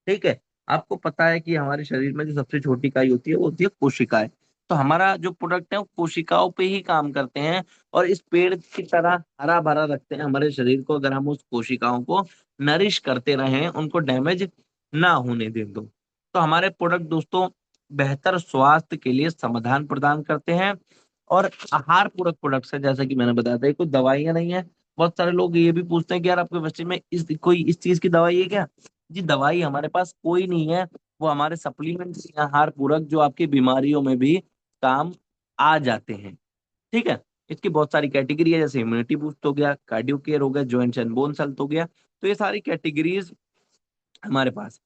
ठीक है। आपको पता है कि हमारे शरीर में जो सबसे छोटी इकाई होती है वो होती है कोशिकाएं। तो हमारा जो प्रोडक्ट है वो कोशिकाओं पे ही काम करते हैं, और इस पेड़ की तरह हरा भरा रखते हैं हमारे शरीर को, अगर हम उस कोशिकाओं को नरिश करते रहें, उनको डैमेज ना होने दें तो हमारे प्रोडक्ट दोस्तों बेहतर स्वास्थ्य के लिए समाधान प्रदान करते हैं। और आहार पूरक प्रोडक्ट्स है, जैसा कि मैंने बताया था, ये कोई दवाइयां नहीं है। बहुत सारे लोग ये भी पूछते हैं कि यार आपके बच्चे में इस चीज की दवाई है क्या। जी दवाई हमारे पास कोई नहीं है, वो हमारे सप्लीमेंट्स, आहार पूरक, जो आपकी बीमारियों में भी काम आ जाते हैं। ठीक है। इसकी बहुत सारी कैटेगरी है, जैसे इम्यूनिटी बूस्ट हो गया, कार्डियो केयर हो गया, जॉइंट्स एंड बोन्स हेल्थ हो गया। तो ये सारी कैटेगरीज हमारे पास।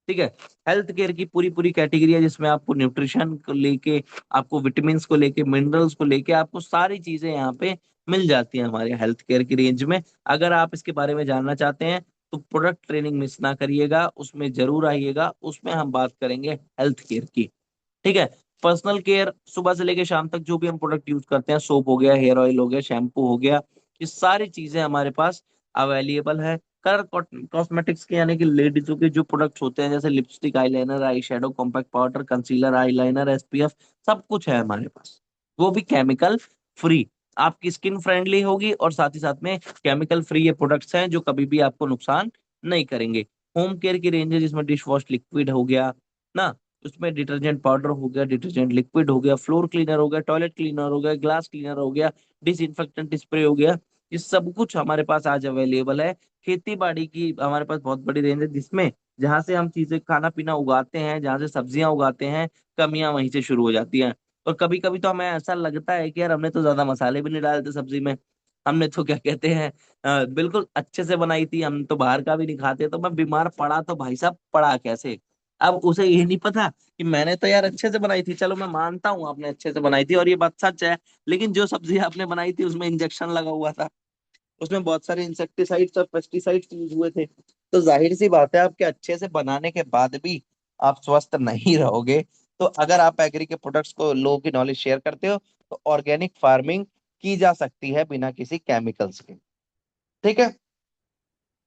ठीक है। हेल्थ केयर की पूरी पूरी कैटेगरी है, जिसमें आपको न्यूट्रिशन को लेके, आपको विटामिन को लेके, मिनरल्स को लेके, आपको सारी चीजें यहाँ पे मिल जाती हैं हमारे हेल्थ केयर की रेंज में। अगर आप इसके बारे में जानना चाहते हैं तो प्रोडक्ट ट्रेनिंग मिस ना करिएगा, उसमें जरूर आइएगा, उसमें हम बात करेंगे हेल्थ केयर की। ठीक है। पर्सनल केयर सुबह से लेकर शाम तक जो भी हम प्रोडक्ट यूज करते हैं, सोप हो गया, हेयर ऑयल हो गया, शैम्पू हो गया, ये सारी चीजें हमारे पास अवेलेबल है। कलर कॉस्मेटिक्स के यानी कि लेडीजों के जो प्रोडक्ट्स होते हैं, जैसे lipstick, eyeliner, eye shadow, compact powder, concealer, eyeliner, SPF, सब कुछ है हमारे पास, वो भी केमिकल फ्री। आपकी स्किन फ्रेंडली होगी और साथ ही साथ में केमिकल फ्री ये प्रोडक्ट्स हैं जो कभी भी आपको नुकसान नहीं करेंगे। होम केयर की रेंज है जिसमें डिश वॉश लिक्विड हो गया ना, उसमें डिटर्जेंट पाउडर हो गया, डिटर्जेंट लिक्विड हो गया, फ्लोर क्लीनर हो गया, टॉयलेट क्लीनर हो गया, ग्लास क्लीनर हो गया, डिसइंफेक्टेंट स्प्रे हो गया, ये सब कुछ हमारे पास आज अवेलेबल है। खेती बाड़ी की हमारे पास बहुत बड़ी रेंज है, जिसमें जहां से हम चीजें खाना पीना उगाते हैं, जहां से सब्जियां उगाते हैं, कमियां वहीं से शुरू हो जाती हैं। और कभी कभी तो हमें ऐसा लगता है कि यार हमने तो ज्यादा मसाले भी नहीं डालते सब्जी में, हमने तो क्या कहते हैं बिल्कुल अच्छे से बनाई थी, हम तो बाहर का भी नहीं खाते, तो मैं बीमार पड़ा तो भाई साहब पड़ा कैसे। अब उसे ये नहीं पता कि मैंने तो यार अच्छे से बनाई थी, चलो मैं मानता हूँ आपने अच्छे से बनाई थी और ये बात सच है, लेकिन जो सब्जी आपने बनाई थी उसमें इंजेक्शन लगा हुआ था, उसमें बहुत सारे इंसेक्टिसाइड्स और पेस्टिसाइड्स यूज हुए थे। तो जाहिर सी बात है, आपके अच्छे से बनाने के बाद भी आप स्वस्थ नहीं रहोगे। तो अगर आप एग्री के प्रोडक्ट्स को लोगों की नॉलेज शेयर करते हो, तो ऑर्गेनिक फार्मिंग की जा सकती है बिना किसी केमिकल्स के। ठीक है।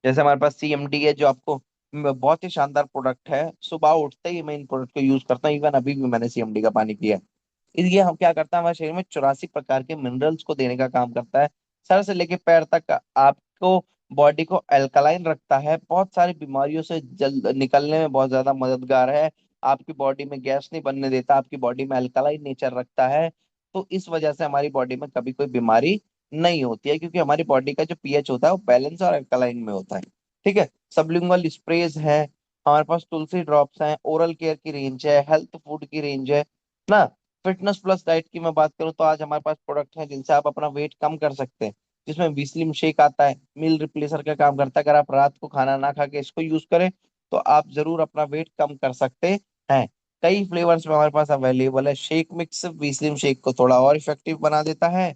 जैसे हमारे पास सीएमडी है, जो आपको बहुत ही शानदार प्रोडक्ट है, सुबह उठते ही मैं इन प्रोडक्ट को यूज करता हूँ, इवन अभी भी मैंने सीएमडी का पानी पिया है। ये हम क्या करता है, हमारे शरीर में 84 प्रकार के मिनरल्स को देने का काम करता है। सर से लेके पैर तक आपको बॉडी को अल्कलाइन रखता है, बहुत सारी बीमारियों से जल्द निकलने में बहुत ज्यादा मददगार है। आपकी बॉडी में गैस नहीं बनने देता, आपकी बॉडी में अल्कलाइन नेचर रखता है। तो इस वजह से हमारी बॉडी में कभी कोई बीमारी नहीं होती है, क्योंकि हमारी बॉडी का जो पीएच होता है वो बैलेंस और अल्कलाइन में होता है। ठीक है। सबलिंगुअल स्प्रेज है, हमारे पास तुलसी ड्रॉप्स हैं, ओरल केयर की रेंज है, हेल्थ फूड की रेंज है ना। फिटनेस प्लस डाइट की मैं बात करूं तो आज हमारे पास प्रोडक्ट हैं जिनसे आप अपना वेट कम कर सकते हैं, जिसमें विस्लिम शेक आता है, मील रिप्लेसर का काम करता है। अगर आप रात को खाना ना खा के इसको यूज करें, तो आप जरूर अपना वेट कम कर सकते हैं। कई फ्लेवर्स में हमारे पास अवेलेबल है। शेक मिक्स विस्लिम शेक को थोड़ा और इफेक्टिव बना देता है।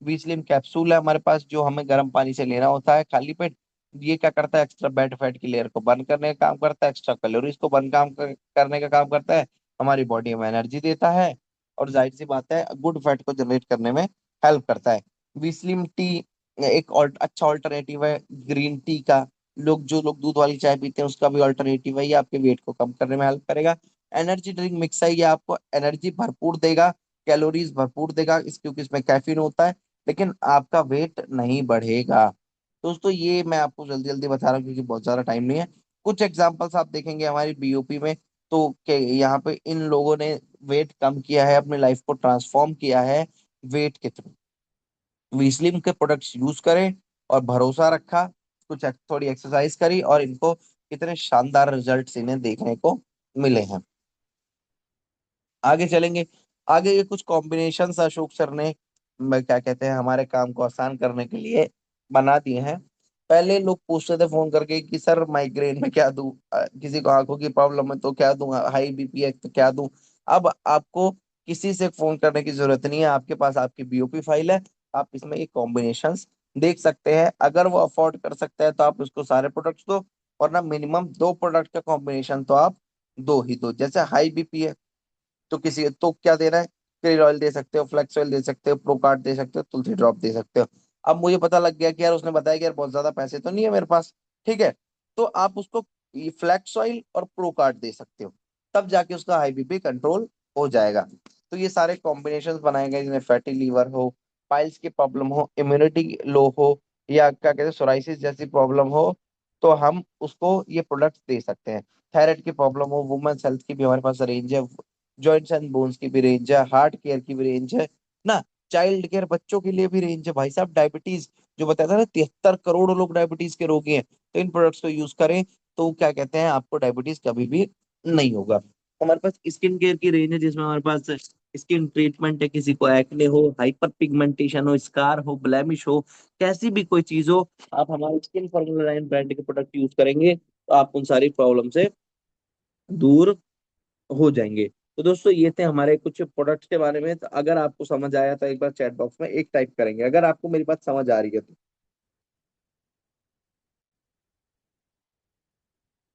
विस्लिम कैप्सूल है हमारे पास, जो हमें गर्म पानी से लेना होता है खाली पेट। ये क्या करता है, एक्स्ट्रा बैड फैट की लेयर को बर्न करने का काम करता है, एक्स्ट्रा कैलोरीज को करने का काम करता है, हमारी बॉडी में एनर्जी देता है, और जाहिर सी बात है गुड फैट को जनरेट करने में हेल्प करता है। विस्लिम टी एक अच्छा ऑल्टरनेटिव है ग्रीन टी का। जो लोग दूध वाली चाय पीते हैं उसका भी ऑल्टरनेटिव है, ये आपके वेट को कम करने में हेल्प करेगा। एनर्जी ड्रिंक मिक्स है, ये आपको एनर्जी भरपूर देगा, कैलोरीज भरपूर देगा, क्योंकि इसमें कैफीन होता है, लेकिन आपका वेट नहीं बढ़ेगा। दोस्तों ये मैं आपको जल्दी जल्दी बता रहा हूँ क्योंकि बहुत ज्यादा टाइम नहीं है। कुछ एग्जांपल्स आप देखेंगे हमारी बीओपी में, तो यहाँ पे इन लोगों ने वेट कम किया है, अपनी लाइफ को ट्रांसफॉर्म किया है वेट के थ्रू। स्लिम के प्रोडक्ट्स यूज करें और भरोसा रखा, थोड़ी एक्सरसाइज करी, और इनको कितने शानदार रिजल्ट्स इन्हें देखने को मिले हैं। आगे चलेंगे। आगे ये कुछ कॉम्बिनेशन अशोक सर ने क्या कहते हैं हमारे काम को आसान करने के लिए बना दिए हैं। पहले लोग पूछते थे फोन करके कि सर माइग्रेन में क्या दूं, किसी को आंखों की प्रॉब्लम है तो क्या दूं, हाई बीपी है तो क्या दूं। अब आपको किसी से फोन करने की जरूरत नहीं है, आपके पास आपकी बीओपी फाइल है, आप इसमें ये कॉम्बिनेशंस देख सकते हैं। अगर वो अफोर्ड कर सकता है तो आप उसको सारे प्रोडक्ट्स दो, और ना मिनिमम 2 प्रोडक्ट का कॉम्बिनेशन तो आप दो ही दो। जैसे हाई बीपी है तो किसी तो क्या देना है, क्लीर ऑयल दे सकते हो, फ्लेक्स ऑयल दे सकते हो, प्रोकार्ड दे सकते हो, तुलसी ड्रॉप दे सकते हो। अब मुझे पता लग गया कि यार उसने बताया कि यार बहुत ज्यादा पैसे तो नहीं है मेरे पास, ठीक है, तो आप उसको फ्लेक्स ऑयल और प्रोकार्ड दे सकते हो, तब जाके उसका हाई बीपी कंट्रोल हो जाएगा। तो ये सारे कॉम्बिनेशन बनाए गए जिन्हें फैटी लीवर हो, पाइल्स की प्रॉब्लम हो, इम्यूनिटी लो हो, या क्या कहते हैं सोराइसिस जैसी प्रॉब्लम हो, तो हम उसको ये प्रोडक्ट्स दे सकते हैं। थायराइड की प्रॉब्लम हो, वुमेन्स हेल्थ की भी हमारे पास रेंज है, जॉइंट्स एंड बोन्स की भी रेंज है, हार्ट केयर की भी रेंज है ना, चाइल्ड केयर बच्चों के लिए भी रेंज है। भाई साहब डायबिटीज जो बताया था ना, 73 करोड़ लोग डायबिटीज के रोगी हैं, तो इन प्रोडक्ट्स को यूज करें तो क्या कहते हैं आपको डायबिटीज कभी भी नहीं होगा। हमारे पास स्किन केयर की रेंज है जिसमें हमारे पास स्किन ट्रीटमेंट है, किसी को एक्ने हो, हाइपर पिगमेंटेशन हो, स्कार हो, ब्लेमिश हो, कैसी भी कोई चीज हो, आप हमारे स्किन फॉर्मूला लाइन ब्रांड के प्रोडक्ट यूज करेंगे तो आप उन सारी प्रॉब्लम से दूर हो जाएंगे। तो दोस्तों ये थे हमारे कुछ प्रोडक्ट्स के बारे में। तो अगर आपको समझ आया तो एक बार चैट बॉक्स में एक टाइप करेंगे, अगर आपको मेरी बात समझ आ रही है तो।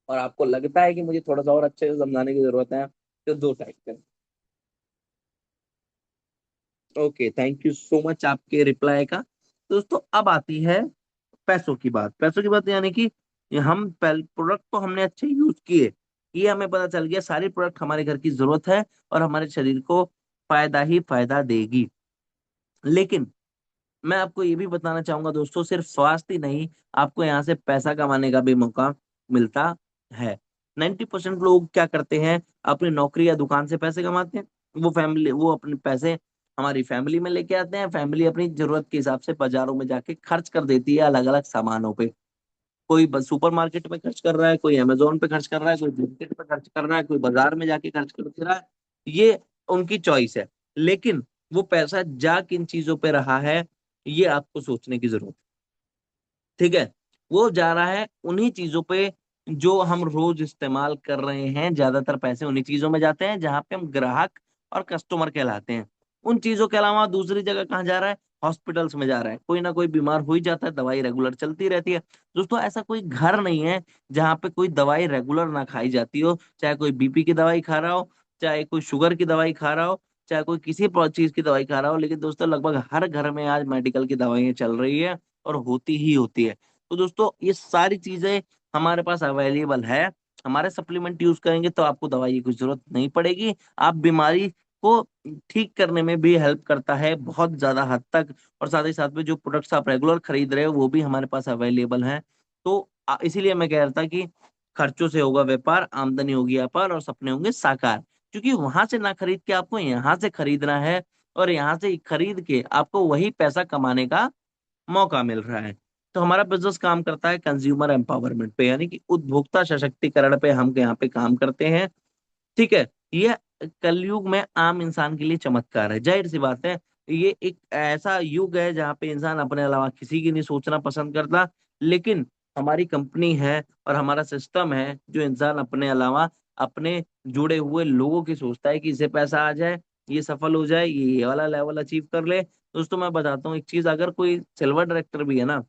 और आपको लगता है कि मुझे थोड़ा सा और अच्छे से समझाने की जरूरत है, तो दो टाइप करें। Okay, thank you so much आपके रिप्लाई का। दोस्तों अब आती है पैसों की बात। पैसों की बात यानी कि हम प्रोडक्ट तो हमने अच्छे यूज किए, ये हमें पता चल गया सारी प्रोडक्ट हमारे घर की जरूरत है और हमारे शरीर को फायदा ही फायदा देगी। लेकिन मैं आपको ये भी बताना चाहूंगा दोस्तों, सिर्फ स्वास्थ्य ही नहीं, आपको यहाँ से पैसा कमाने का भी मौका मिलता है। 90% लोग क्या करते हैं, अपनी नौकरी या दुकान से पैसे कमाते हैं। वो अपने पैसे हमारी फैमिली में लेके आते हैं, फैमिली अपनी जरूरत के हिसाब से बाजारों में जाके खर्च कर देती है अलग अलग सामानों पे। कोई बस सुपर मार्केट में खर्च कर रहा है, कोई अमेजोन पे खर्च कर रहा है, कोई ब्लिंकिट पे खर्च कर रहा है, कोई बाजार में जाके खर्च कर दे रहा है। ये उनकी चॉइस है। लेकिन वो पैसा जा किन चीजों पे रहा है, ये आपको सोचने की जरूरत है। ठीक है, वो जा रहा है उन्हीं चीजों पे जो हम रोज इस्तेमाल कर रहे हैं। ज्यादातर पैसे उन्हीं चीजों में जाते हैं जहां पे हम ग्राहक और कस्टमर कहलाते हैं। उन चीजों के अलावा दूसरी जगह कहाँ जा रहा है, हॉस्पिटल्स में जा रहा है। कोई ना कोई बीमार हो ही जाता है, दवाई रेगुलर चलती रहती है। दोस्तों ऐसा कोई घर नहीं है जहाँ पे कोई दवाई रेगुलर ना खाई जाती हो, चाहे कोई बीपी की दवाई खा रहा हो, चाहे कोई शुगर की दवाई खा रहा हो, चाहे कोई किसी चीज की दवाई खा रहा हो। लेकिन दोस्तों लगभग हर घर में आज मेडिकल की दवाइयाँ चल रही है और होती ही होती है। तो दोस्तों ये सारी चीजें हमारे पास अवेलेबल है। हमारे सप्लीमेंट यूज करेंगे तो आपको दवाई की जरूरत नहीं पड़ेगी। आप बीमारी को ठीक करने में भी हेल्प करता है बहुत ज्यादा हद तक। और साथ ही साथ में जो प्रोडक्ट्स आप रेगुलर खरीद रहे हो वो भी हमारे पास अवेलेबल हैं। तो इसीलिए मैं कह रहा था कि खर्चों से होगा व्यापार, आमदनी होगी अपार और सपने होंगे साकार। क्योंकि वहां से ना खरीद के आपको यहाँ से खरीदना है, और यहाँ से खरीद के आपको वही पैसा कमाने का मौका मिल रहा है। तो हमारा बिजनेस काम करता है कंज्यूमर एम्पावरमेंट पे, यानी कि उपभोक्ता सशक्तिकरण पे हम यहाँ पे काम करते हैं। ठीक है, ये कलयुग में आम इंसान के लिए चमत्कार है। जाहिर सी बात है, ये एक ऐसा युग है जहाँ पे इंसान अपने अलावा किसी की नहीं सोचना पसंद करता। लेकिन हमारी कंपनी है और हमारा सिस्टम है जो इंसान अपने अलावा अपने जुड़े हुए लोगों की सोचता है कि इसे पैसा आ जाए, ये सफल हो जाए, ये वाला लेवल अचीव कर ले। दोस्तों मैं बताता हूँ एक चीज, अगर कोई सिल्वर डायरेक्टर भी है ना,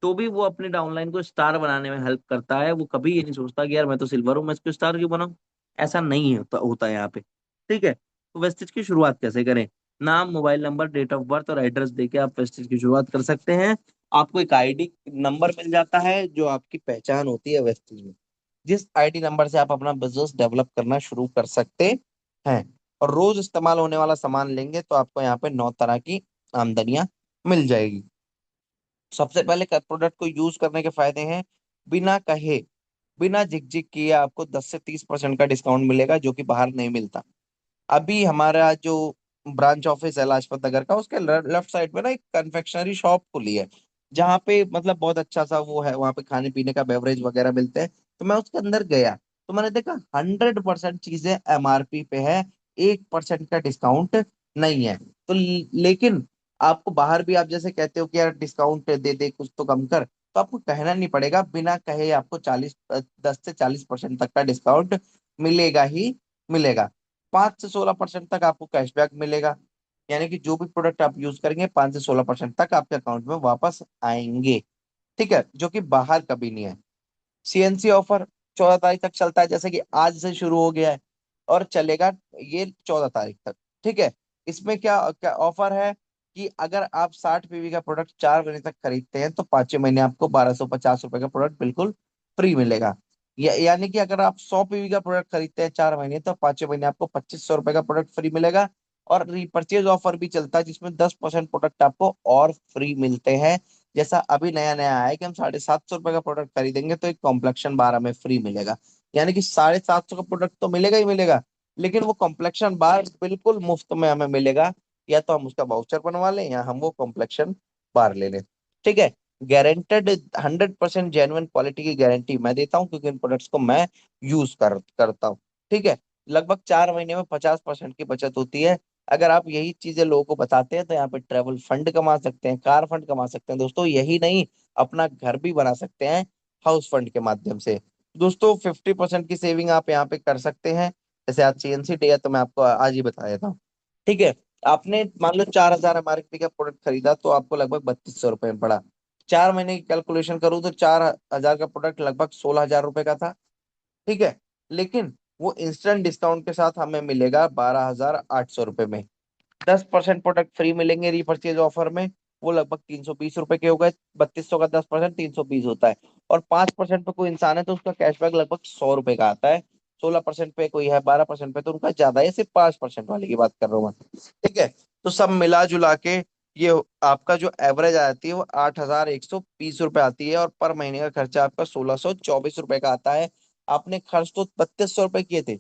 तो भी वो अपने डाउनलाइन को स्टार बनाने में हेल्प करता है। वो कभी ये नहीं सोचता कि यार मैं तो सिल्वर हूँ, मैं इसको स्टार क्यों बनाऊं। ऐसा नहीं होता है यहाँ पे। ठीक है, तो वेस्टेज की शुरुआत कैसे करें? नाम, mobile number, date of birth और एड्रेस देके आप वेस्टेज की शुरुआत कर सकते हैं। आपको एक आईडी नंबर मिल जाता है जो आपकी पहचान होती है वेस्टेज में। जिस आईडी नंबर से आप अपना बिजनेस डेवलप करना शुरू कर सकते हैं। और रोज इस्तेमाल होने वाला सामान लेंगे तो आपको यहाँ पे 9 तरह की आमदनियां मिल जाएगी। सबसे पहले प्रोडक्ट को यूज करने के फायदे हैं। बिना कहे, बिना झिकझिक किए आपको 10 से 30% का डिस्काउंट मिलेगा, जो कि बाहर नहीं मिलता। अभी हमारा जो ब्रांच ऑफिस है लाजपत नगर का, उसके लेफ्ट साइड में ना एक कन्फेक्शनरी शॉप खुली है, जहाँ पे मतलब बहुत अच्छा सा वो है, वहाँ पे खाने पीने का बेवरेज वगैरह मिलते हैं। तो मैं उसके अंदर गया तो मैंने देखा 100% चीजें एमआरपी पे है, 1% का डिस्काउंट नहीं है। तो लेकिन आपको बाहर भी आप जैसे कहते हो कि यार डिस्काउंट दे दे कुछ तो कम कर, तो आपको कहना नहीं पड़ेगा, बिना कहे आपको 10 से 40% तक का डिस्काउंट मिलेगा ही मिलेगा। 5 से 16% तक आपको कैशबैक मिलेगा। यानी कि जो भी प्रोडक्ट आप यूज करेंगे 5 से 16% तक आपके अकाउंट में वापस आएंगे। ठीक है, जो कि बाहर कभी नहीं है। सीएनसी ऑफर 14 तारीख तक चलता है, जैसे कि आज से शुरू हो गया है और चलेगा ये 14 तारीख तक। ठीक है, इसमें क्या क्या ऑफर है कि अगर आप 60 पीवी का प्रोडक्ट 4 महीने तक खरीदते हैं तो 5वें महीने आपको 1250 रुपए का प्रोडक्ट बिल्कुल फ्री मिलेगा। यानी कि अगर आप 100 पीवी का प्रोडक्ट खरीदते हैं 4 महीने, तो 5वें महीने आपको 2500 रुपए का प्रोडक्ट फ्री मिलेगा। और रीपर्चेज ऑफर भी चलता है जिसमें 10% प्रोडक्ट आपको और फ्री मिलते हैं। जैसा अभी नया नया आया है कि हम 750 रुपए का प्रोडक्ट खरीदेंगे तो एक कॉम्प्लेक्शन बार हमें फ्री मिलेगा। यानी कि 750 का प्रोडक्ट तो मिलेगा ही मिलेगा, लेकिन वो कॉम्प्लेक्शन बार बिल्कुल मुफ्त में हमें मिलेगा। या तो हम उसका वाउचर बनवा लें या हम वो कॉम्प्लेक्शन बार ले लें। ठीक है, गारंटेड 100% जेन्युइन क्वालिटी की गारंटी मैं देता हूँ, क्योंकि इन प्रोडक्ट्स को मैं यूज करता हूँ। ठीक है, लगभग 4 महीने में 50% की बचत होती है। अगर आप यही चीजें लोगों को बताते हैं तो यहाँ पे ट्रेवल फंड कमा सकते हैं, कार फंड कमा सकते हैं दोस्तों। यही नहीं, अपना घर भी बना सकते हैं हाउस फंड के माध्यम से। दोस्तों 50% की सेविंग आप यहाँ पे कर सकते हैं। जैसे आज सीएनसी डे है तो मैं आपको आज ही बता देता हूँ। ठीक है, आपने मान लो 4000 एमआरपी का प्रोडक्ट खरीदा तो आपको लगभग 3200 रुपये में पड़ा। 4 महीने की कैलकुलेशन करूँ तो 4000 का प्रोडक्ट लगभग 16,000 रुपए का था। ठीक है। लेकिन वो इंस्टेंट डिस्काउंट के साथ हमें मिलेगा 12,800 रुपये में। 10% प्रोडक्ट फ्री मिलेंगे रीपरचेज ऑफर में। वो लगभग 320 रुपए के हो गए। 3200 का 10% 320 होता है। और 5% पे कोई इंसान है तो उसका कैशबैक लगभग 100 रुपए का आता है। 16% पे कोई है, 12% पे तो उनका ज्यादा है। सिर्फ 5% वाले की बात कर रहा हूँ मैं। ठीक है। तो सब मिला जुला के ये आपका जो एवरेज आती है वो 8,120 रुपये आती है, और पर महीने का खर्चा आपका 1,624 रुपए का आता है। आपने खर्च तो 3200 रुपए किए थे,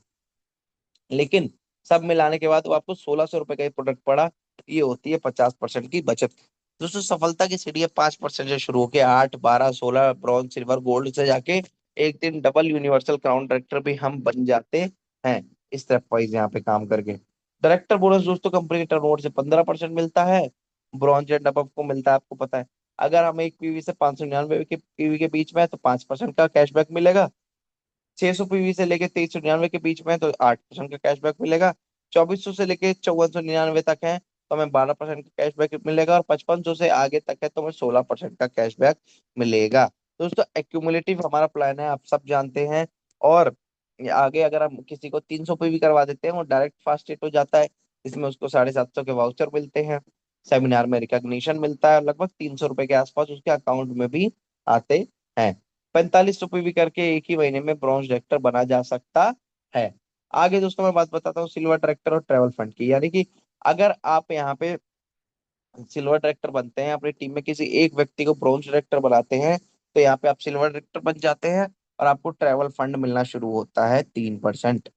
लेकिन सब मिलाने के बाद वो आपको 1,600 रुपए का ही प्रोडक्ट पड़ा। ये होती है 50% की बचत। दोस्तों सफलता की सीढ़ी है 5% से शुरू होके 8, 12, 16 ब्रॉन्ज, सिल्वर, गोल्ड से जाके एक दिन डबल यूनिवर्सल क्राउन डायरेक्टर भी हम बन जाते हैं, इस स्टेप वाइज यहाँ पे काम करके। डायरेक्टर बोनस दोस्तों कंपनी के टर्नओवर से 15% मिलता है। ब्रॉन्ज एंड अबव को मिलता है, आपको पता है। अगर हम एक पीवी से 599 के पीवी के बीच में है तो 5% का कैशबैक मिलेगा। 600 पीवी से लेके 2399 के बीच में है तो 8% का कैशबैक मिलेगा। 2400 से लेके 5499 तक है तो हमें 12% का कैशबैक मिलेगा। और 5500 से आगे तक है तो हमें 16% का कैशबैक मिलेगा। दोस्तों एक्यूमुलेटिव हमारा प्लान है, आप सब जानते हैं। और ये आगे अगर हम किसी को 300 पीवी करवा देते हैं वो डायरेक्ट फास्ट हिट हो जाता है। इसमें उसको 750 के वाउचर मिलते हैं। सेमिनार में रिकॉग्निशन मिलता है, लगभग 300 रुपए के आसपास उसके अकाउंट में भी आते हैं। 45 रुपये भी करके एक ही महीने में ब्रॉन्ज डायरेक्टर बना जा सकता है। आगे दोस्तों मैं बात बताता हूँ सिल्वर डायरेक्टर और ट्रेवल फंड की। यानी कि अगर आप यहाँ पे सिल्वर डायरेक्टर बनते हैं, अपनी टीम में किसी एक व्यक्ति को ब्रॉन्ज डायरेक्टर बनाते हैं, तो यहाँ पे आप सिल्वर डायरेक्टर बन जाते हैं। और आपको ट्रेवल फंड मिलना शुरू होता है 3%।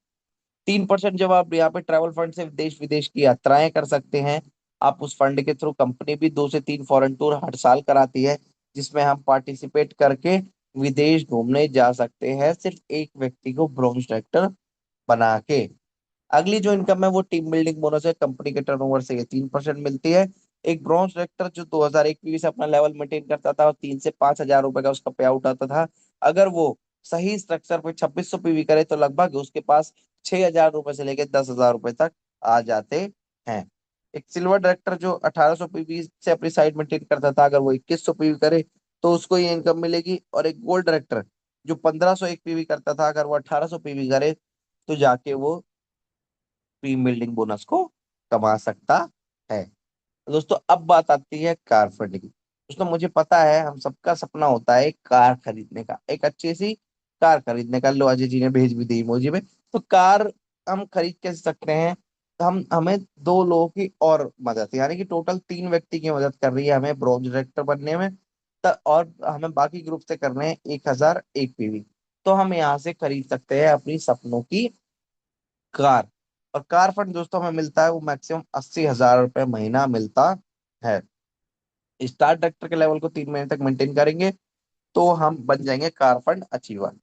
3% जब आप यहाँ पे ट्रैवल फंड से देश विदेश की यात्राएं कर सकते हैं। आप उस फंड के थ्रू, कंपनी भी 2 से 3 फॉरेन टूर हर साल कराती है, जिसमें हम पार्टिसिपेट करके विदेश घूमने जा सकते हैं सिर्फ एक व्यक्ति को ब्रोंज डायरेक्टर बना के। अगली जो इनकम है वो टीम बिल्डिंग बोनस है। कंपनी के टर्नओवर से ये 3% मिलती है। एक ब्रॉन्ज डायरेक्टर जो 2001 पीवी से अपना लेवल मेंटेन करता था और 3 से 5 हजार रुपए का उसका पे आउट आता था, अगर वो सही स्ट्रक्चर पे 2600 पीवी करे तो लगभग उसके पास 6 हजार रुपए से लेकर 10 हजार रुपए तक आ जाते हैं। एक सिल्वर डायरेक्टर जो 1800 पीवी से अपनी साइड मेंटेन करता था, अगर वो 2100 पीवी करे तो उसको ये इनकम मिलेगी। और एक गोल्ड डायरेक्टर जो 1501 पीवी करता था, अगर वो 1800 पीवी करे तो जाके वो टीम बिल्डिंग बोनस को कमा सकता है। दोस्तों अब बात आती है कार फंड की। दोस्तों मुझे पता है हम सबका सपना होता है एक कार खरीदने का, एक अच्छी सी कार खरीदने का। लो अजय जी ने भेज भी दी इमोजी में। तो कार हम खरीद कैसे सकते हैं? तो हम हमें दो लोगों की और मदद, यानी कि टोटल 3 व्यक्ति की मदद कर रही है हमें ब्रॉन्ज डायरेक्टर बनने में। और हमें बाकी ग्रुप से करने हैं 1001 पीवी। तो हम यहाँ से खरीद सकते हैं अपनी सपनों की कार। और कार फंड दोस्तों हमें मिलता है वो मैक्सिमम 80,000 रुपये महीना मिलता है। स्टार डायरेक्टर के लेवल को 3 महीने तक मेंटेन करेंगे तो हम बन जाएंगे कार फंड अचीवर।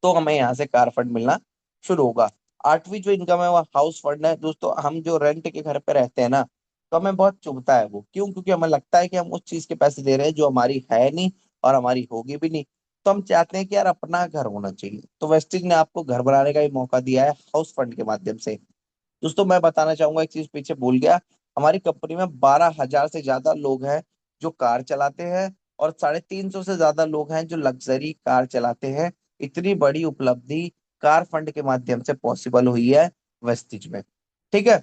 तो हमें यहाँ से कार फंड मिलना शुरू होगा। आठवीं जो इनकम है वो हाउस फंड है। दोस्तों हम जो रेंट के घर पे रहते हैं ना, तो हमें बहुत चुभता है वो। क्यों? क्योंकि हमें लगता है कि हम उस चीज के पैसे दे रहे हैं जो हमारी है नहीं और हमारी होगी भी नहीं। तो हम चाहते हैं कि यार अपना घर होना चाहिए। तो वेस्टिज ने आपको घर बनाने का ही मौका दिया है हाउस फंड के माध्यम से। दोस्तों मैं बताना चाहूंगा, एक चीज पीछे भूल गया। हमारी कंपनी में 12,000 से ज्यादा लोग हैं जो कार चलाते हैं, और 350 से ज्यादा लोग हैं जो लग्जरी कार चलाते हैं। इतनी बड़ी उपलब्धि कार फंड के माध्यम से पॉसिबल हुई है वेस्टिज में। ठीक है।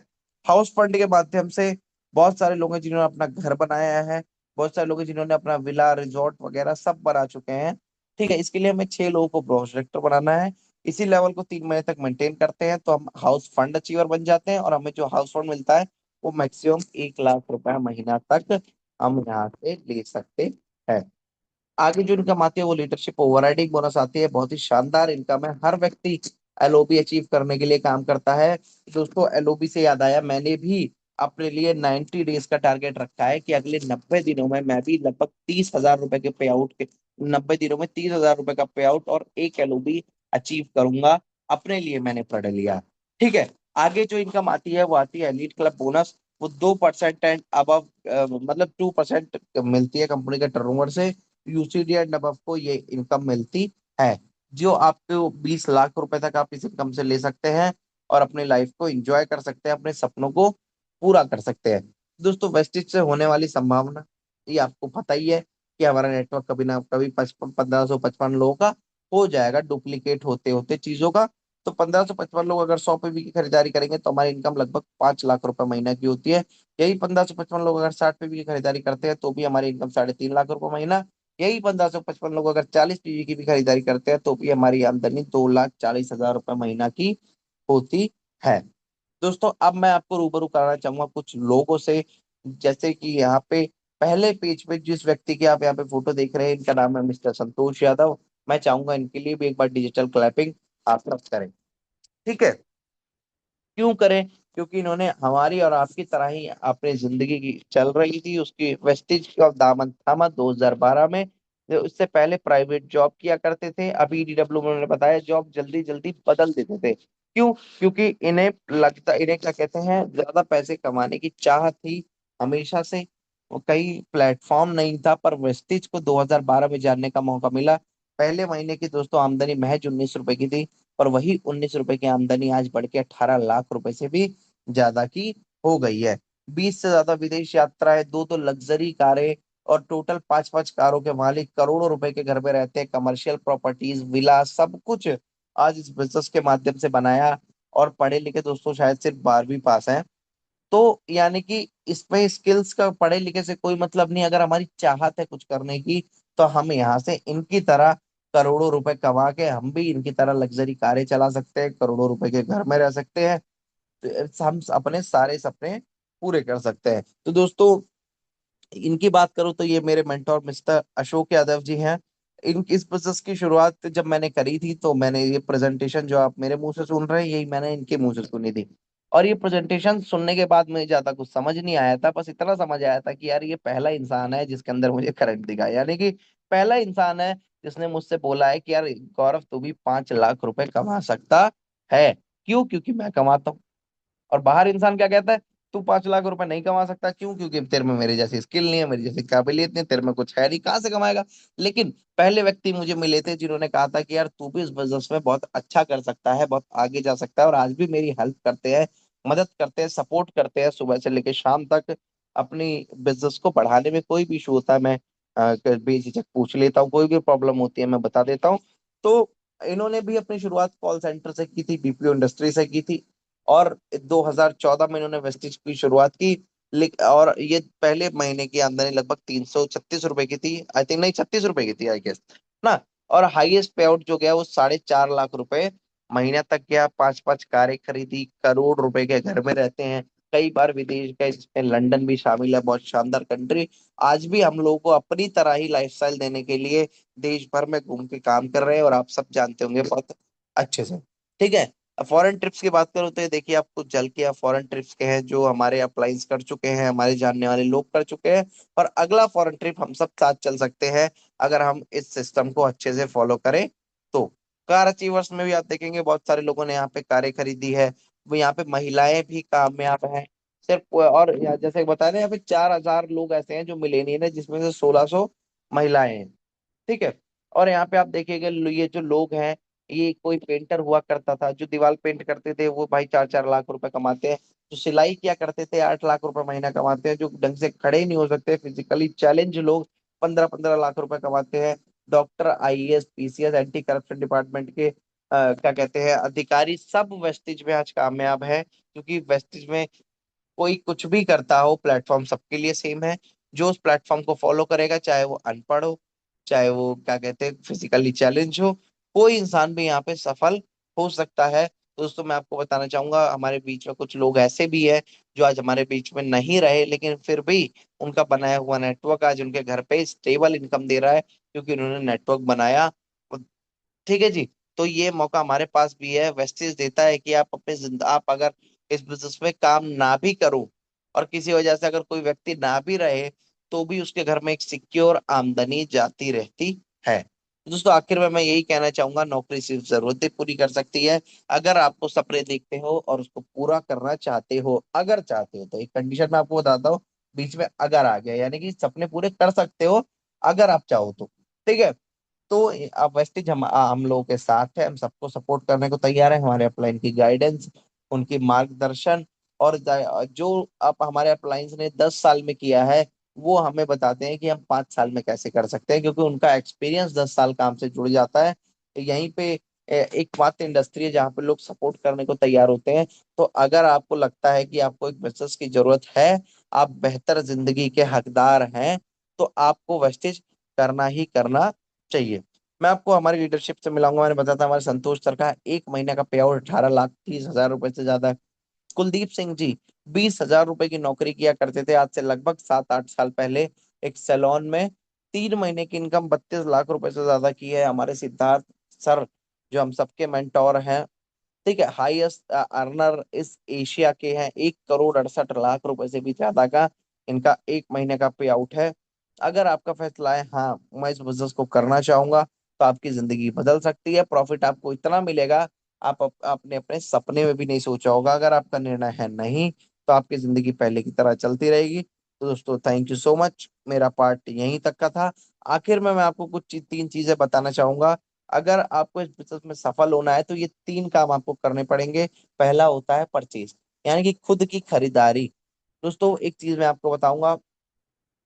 हाउस फंड के माध्यम से बहुत सारे लोग हैं जिन्होंने अपना घर बनाया है। बहुत सारे लोग हैं जिन्होंने अपना विला रिजॉर्ट वगैरह सब बना चुके हैं। ठीक है। इसके लिए हमें 6 लोगों को प्रोजेक्टर बनाना है। इसी लेवल को 3 महीने तक मेंटेन करते हैं तो हम हाउस फंड अचीवर बन जाते हैं, और हमें जो हाउस फंड मिलता है वो मैक्सिमम 1 लाख रुपए महीना तक हम यहाँ से ले सकते हैं। आगे जो इनकम आती है वो लीडरशिप ओवरराइडिंग बोनस आती है। बहुत ही शानदार इनकम है। हर व्यक्ति एलओबी अचीव करने के लिए काम करता है। दोस्तों एलओबी से याद आया, मैंने भी अपने लिए 90 डेज का टारगेट रखा है कि अगले 90 दिनों में मैं भी लगभग 30 हजार रुपए के पे आउट के, 90 दिनों में 30 हजार रुपए का पे आउट और एक एलओबी अचीव करूंगा। अपने लिए मैंने प्रण लिया। ठीक है। आगे जो इनकम आती है वो आती है एलीट क्लब बोनस। वो 2% एंड अब मतलब 2% मिलती है कंपनी के टर्नओवर से। यूसीडी एंड अबव को ये इनकम मिलती है, जो आपको 20 लाख रुपए तक आप इस इनकम से ले सकते हैं और अपनी लाइफ को एंजॉय कर सकते हैं, अपने सपनों को पूरा कर सकते हैं। दोस्तों वेस्टिज से होने वाली संभावना ये आपको पता ही है कि हमारा नेटवर्क कभी ना कभी 55 1555 लोगों का हो जाएगा डुप्लीकेट होते होते चीजों का। तो 1555 लोग अगर 100 पीवी की खरीदारी करेंगे तो हमारी इनकम लगभग 5 लाख रुपए महीना की होती है। यही 1555 लोग अगर 60 पीवी की खरीदारी करते हैं तो भी हमारी इनकम 3.5 लाख रुपए महीना। यही 1555 लोग अगर 40 पीवी की भी खरीदारी करते हैं तो भी हमारी आमदनी 2,40,000 रुपए महीना की होती है। दोस्तों अब मैं आपको रूबरू कराना चाहूंगा कुछ लोगों से। जैसे कि यहाँ पे पहले पेज पे जिस व्यक्ति की आप यहाँ पे फोटो देख रहे हैं, इनका नाम है मिस्टर संतोष यादव। मैं चाहूंगा इनके लिए भी एक बार डिजिटल क्लैपिंग आप सब करें। ठीक है। क्यों करें? क्योंकि इन्होंने हमारी और आपकी तरह ही अपनी जिंदगी की चल रही थी उसकी वेस्टेज का दामन थामा 2012 में। जो इससे पहले प्राइवेट जॉब किया करते थे, अभी ईडीडब्ल्यू में उन्होंने बताया जॉब जल्दी जल्दी बदल देते थे। क्यों? क्योंकि इन्हें क्या कहते हैं, ज्यादा पैसे कमाने की चाह थी हमेशा से। और कई प्लेटफॉर्म नहीं था, पर वेस्टेज को 2012 में जानने का मौका मिला। पहले महीने की दोस्तों आमदनी महज 19 रुपए की थी, और वही 19 रुपए की आमदनी आज बढ़ के 18 लाख रुपए से भी ज्यादा की हो गई है। 20 से ज्यादा विदेश यात्राएं, दो दो लग्जरी कारें, और टोटल पांच पांच कारों के मालिक, करोड़ों रुपए के घर में रहते हैं, कमर्शियल प्रॉपर्टीज, विला, सब कुछ आज इस बिजनेस के माध्यम से बनाया। और पढ़े लिखे दोस्तों शायद सिर्फ 12वीं पास हैं। तो यानी कि इसमें स्किल्स का पढ़े लिखे से कोई मतलब नहीं, अगर हमारी चाहत है कुछ करने की तो हम यहाँ से इनकी तरह करोड़ों रुपए कमा के हम भी इनकी तरह लग्जरी कारें चला सकते हैं, करोड़ों रुपए के घर में रह सकते हैं। तो हम अपने सारे सपने पूरे कर सकते हैं। तो दोस्तों इनकी बात करूं तो ये मेरे मेंटोर मिस्टर अशोक यादव जी हैं। इन इस बिजनेस की शुरुआत जब मैंने करी थी तो मैंने ये प्रेजेंटेशन जो आप मेरे मुंह से सुन रहे हैं, यही मैंने इनके मुंह से सुनी थी। और ये प्रेजेंटेशन सुनने के बाद मुझे ज्यादा कुछ समझ नहीं आया था, बस इतना समझ आया था कि यार ये पहला इंसान है जिसके अंदर मुझे करंट दिखा, यानी कि पहला इंसान है जिसने मुझसे बोला है कि यार गौरव तू भी 5 लाख रुपए कमा सकता है। क्यों? क्योंकि मैं कमाता हूँ। और बाहर इंसान क्या कहता है, तू 5 लाख रुपए नहीं कमा सकता। क्यों? क्योंकि तेरे में मेरे जैसी स्किल नहीं है, मेरी जैसी काबिलियत नहीं, तेरे में कुछ है नहीं, कहाँ से कमाएगा। लेकिन पहले व्यक्ति मुझे मिले थे जिन्होंने कहा था कि यार तू भी इस बिजनेस में बहुत अच्छा कर सकता है, बहुत आगे जा सकता है, और आज भी मेरी हेल्प करते हैं, मदद करते हैं, सपोर्ट करते हैं सुबह से लेकर शाम तक। अपनी बिजनेस को बढ़ाने में कोई भी इशू होता है मैं बेझिझक पूछ लेता हूँ, कोई भी प्रॉब्लम होती है मैं बता देता हूँ। तो इन्होंने भी अपनी शुरुआत कॉल सेंटर से की थी, बीपीओ इंडस्ट्री से की थी। और 2014 में इन्होंने वेस्टिज की शुरुआत की। और ये पहले महीने की आमदनी लगभग 336 रुपए की थी, आई थिंक, नहीं 36 रुपए की थी आई गेस ना। और हाईएस्ट पे आउट जो गया वो 4.5 लाख रुपए महीने तक गया। पांच पांच कारें खरीदी, करोड़ रुपए के घर में रहते हैं, कई बार विदेश गए जिसमें लंदन भी शामिल है, बहुत शानदार कंट्री। आज भी हम लोगों को अपनी तरह ही लाइफस्टाइल देने के लिए देश भर में घूम के काम कर रहे हैं, और आप सब जानते होंगे बहुत अच्छे से। ठीक है। फॉरेन ट्रिप्स की बात करूँ तो ये देखिए आपको जल के फॉरेन ट्रिप्स के हैं जो हमारे अप्लाइंस कर चुके हैं, हमारे जानने वाले लोग कर चुके हैं। और अगला फॉरेन ट्रिप हम सब साथ चल सकते हैं अगर हम इस सिस्टम को अच्छे से फॉलो करें तो। कार अचीवर्स में भी आप देखेंगे बहुत सारे लोगों ने यहाँ पे कारें खरीदी है। वो यहाँ पे महिलाएं भी कामयाब हैं। सिर्फ और जैसे बता रहे हैं यहाँ पे 4,000 लोग ऐसे हैं जो मिलेनियर है, जिसमें से 1,600 महिलाएं हैं। ठीक है। और यहाँ पे आप देखिएगा ये जो लोग हैं, ये कोई पेंटर हुआ करता था जो दीवार पेंट करते थे, वो भाई 4-4 लाख रुपए कमाते हैं। जो सिलाई किया करते थे 8 लाख रुपए महीना कमाते हैं। जो ढंग से खड़े ही नहीं हो सकते, फिजिकली चैलेंज लोग 15-15 लाख रुपए कमाते हैं। Doctor, IAS, PCS, anti corruption department के क्या कहते हैं अधिकारी, सब वेस्टिज में आज कामयाब है। क्योंकि वेस्टिज में कोई कुछ भी करता हो, प्लेटफॉर्म सबके लिए सेम है। जो उस प्लेटफॉर्म को फॉलो करेगा, चाहे वो अनपढ़ हो, चाहे वो क्या कहते हैं फिजिकली चैलेंज हो, कोई इंसान भी यहाँ पे सफल हो सकता है। दोस्तों मैं आपको बताना चाहूंगा हमारे बीच में कुछ लोग ऐसे भी है जो आज हमारे बीच में नहीं रहे, लेकिन फिर भी उनका बनाया हुआ नेटवर्क आज उनके घर पे स्टेबल इनकम दे रहा है, क्योंकि उन्होंने नेटवर्क बनाया। ठीक है जी। तो ये मौका हमारे पास भी है, वेस्टेज देता है कि आप अपने आप अगर इस बिजनेस में काम ना भी करो, और किसी वजह से अगर कोई व्यक्ति ना भी रहे, तो भी उसके घर में एक सिक्योर आमदनी जाती रहती है। तो दोस्तों आखिर में मैं यही कहना चाहूंगा, नौकरी सिर्फ जरूरतें पूरी कर सकती है। अगर आपको सपने देखते हो और उसको पूरा करना चाहते हो, अगर चाहते हो तो, एक कंडीशन मैं आपको बताता हूँ, बीच में अगर आ गया, यानी कि सपने पूरे कर सकते हो अगर आप चाहो तो। ठीक है। तो अब वेस्टेज हम लोगों के साथ है, हम सबको सपोर्ट करने को तैयार है। हमारे अपलाइन की गाइडेंस, उनकी मार्गदर्शन, और जो अब हमारे अपलाइंस ने 10 साल में किया है, वो हमें बताते हैं कि हम 5 साल में कैसे कर सकते हैं, क्योंकि उनका एक्सपीरियंस 10 साल काम से जुड़ जाता है। यहीं पे एकमात्र इंडस्ट्री है जहाँ पे लोग सपोर्ट करने को तैयार होते हैं। तो अगर आपको लगता है कि आपको एक बिजनेस की जरूरत है, आप बेहतर जिंदगी के हकदार हैं, तो आपको वेस्टेज करना ही करना चाहिए। मैं आपको हमारी लीडरशिप से मिलाऊंगा। मैंने बताया था हमारे संतोष सर का 1 महीने का पे आउट 18,30,000 रुपए से ज्यादा है। कुलदीप सिंह जी 20,000 रुपए की नौकरी किया करते थे आज से लगभग 7-8 साल पहले एक सैलून में। 3 महीने की इनकम 32 लाख रुपए से ज्यादा की है। हमारे सिद्धार्थ सर जो हम सबके मेंटोर हैं, ठीक है, हाईएस्ट अर्नर इस एशिया के हैं, 1,68 लाख रुपए से भी ज्यादा का इनका 1 महीने का पे आउट है। अगर आपका फैसला है हाँ मैं इस बिजनेस को करना चाहूंगा, तो आपकी जिंदगी बदल सकती है। प्रॉफिट आपको इतना मिलेगा, आपने अपने सपने में भी नहीं सोचा होगा। अगर आपका निर्णय है नहीं, तो आपकी जिंदगी पहले की तरह चलती रहेगी। तो दोस्तों थैंक यू सो मच, मेरा पार्ट यहीं तक का था। आखिर में मैं आपको कुछ 3 चीजें बताना चाहूंगा। अगर आपको इस बिजनेस में सफल होना है तो ये 3 काम आपको करने पड़ेंगे। पहला होता है परचेज, यानी कि खुद की खरीदारी। दोस्तों एक चीज मैं आपको बताऊंगा,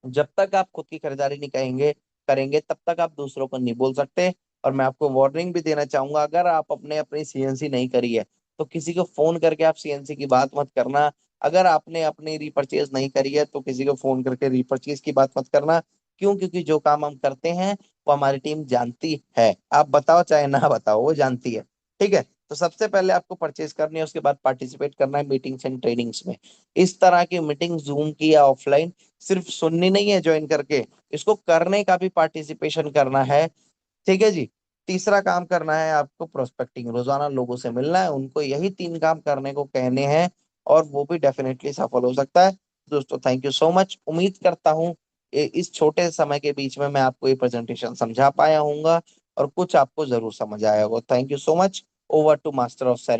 जब तक आप खुद की खरीदारी नहीं करेंगे करेंगे तब तक आप दूसरों को नहीं बोल सकते। और मैं आपको वार्निंग भी देना चाहूंगा, अगर आप अपनी सीएनसी नहीं करी है तो किसी को फोन करके आप सीएनसी की बात मत करना। अगर आपने अपनी रीपर्चेज नहीं करी है तो किसी को फोन करके रीपर्चेज की बात मत करना। क्यों? क्योंकि जो काम हम करते हैं वो हमारी टीम जानती है। आप बताओ चाहे ना बताओ, वो जानती है। ठीक है, तो सबसे पहले आपको परचेज करनी है, उसके बाद पार्टिसिपेट करना है मीटिंग्स एंड ट्रेनिंग्स में। इस तरह की मीटिंग जूम की या ऑफलाइन सिर्फ सुननी नहीं है ज्वाइन करके, इसको करने का भी पार्टिसिपेशन करना है। ठीक है जी। तीसरा काम करना है आपको प्रोस्पेक्टिंग, रोजाना लोगों से मिलना है, उनको यही 3 काम करने को कहने हैं, और वो भी डेफिनेटली सफल हो सकता है। दोस्तों थैंक यू सो मच, उम्मीद करता हूँ इस छोटे समय के बीच में मैं आपको ये प्रेजेंटेशन समझा पाया हूँगा और कुछ आपको जरूर समझ आया होगा। Thank you so much. Over to master of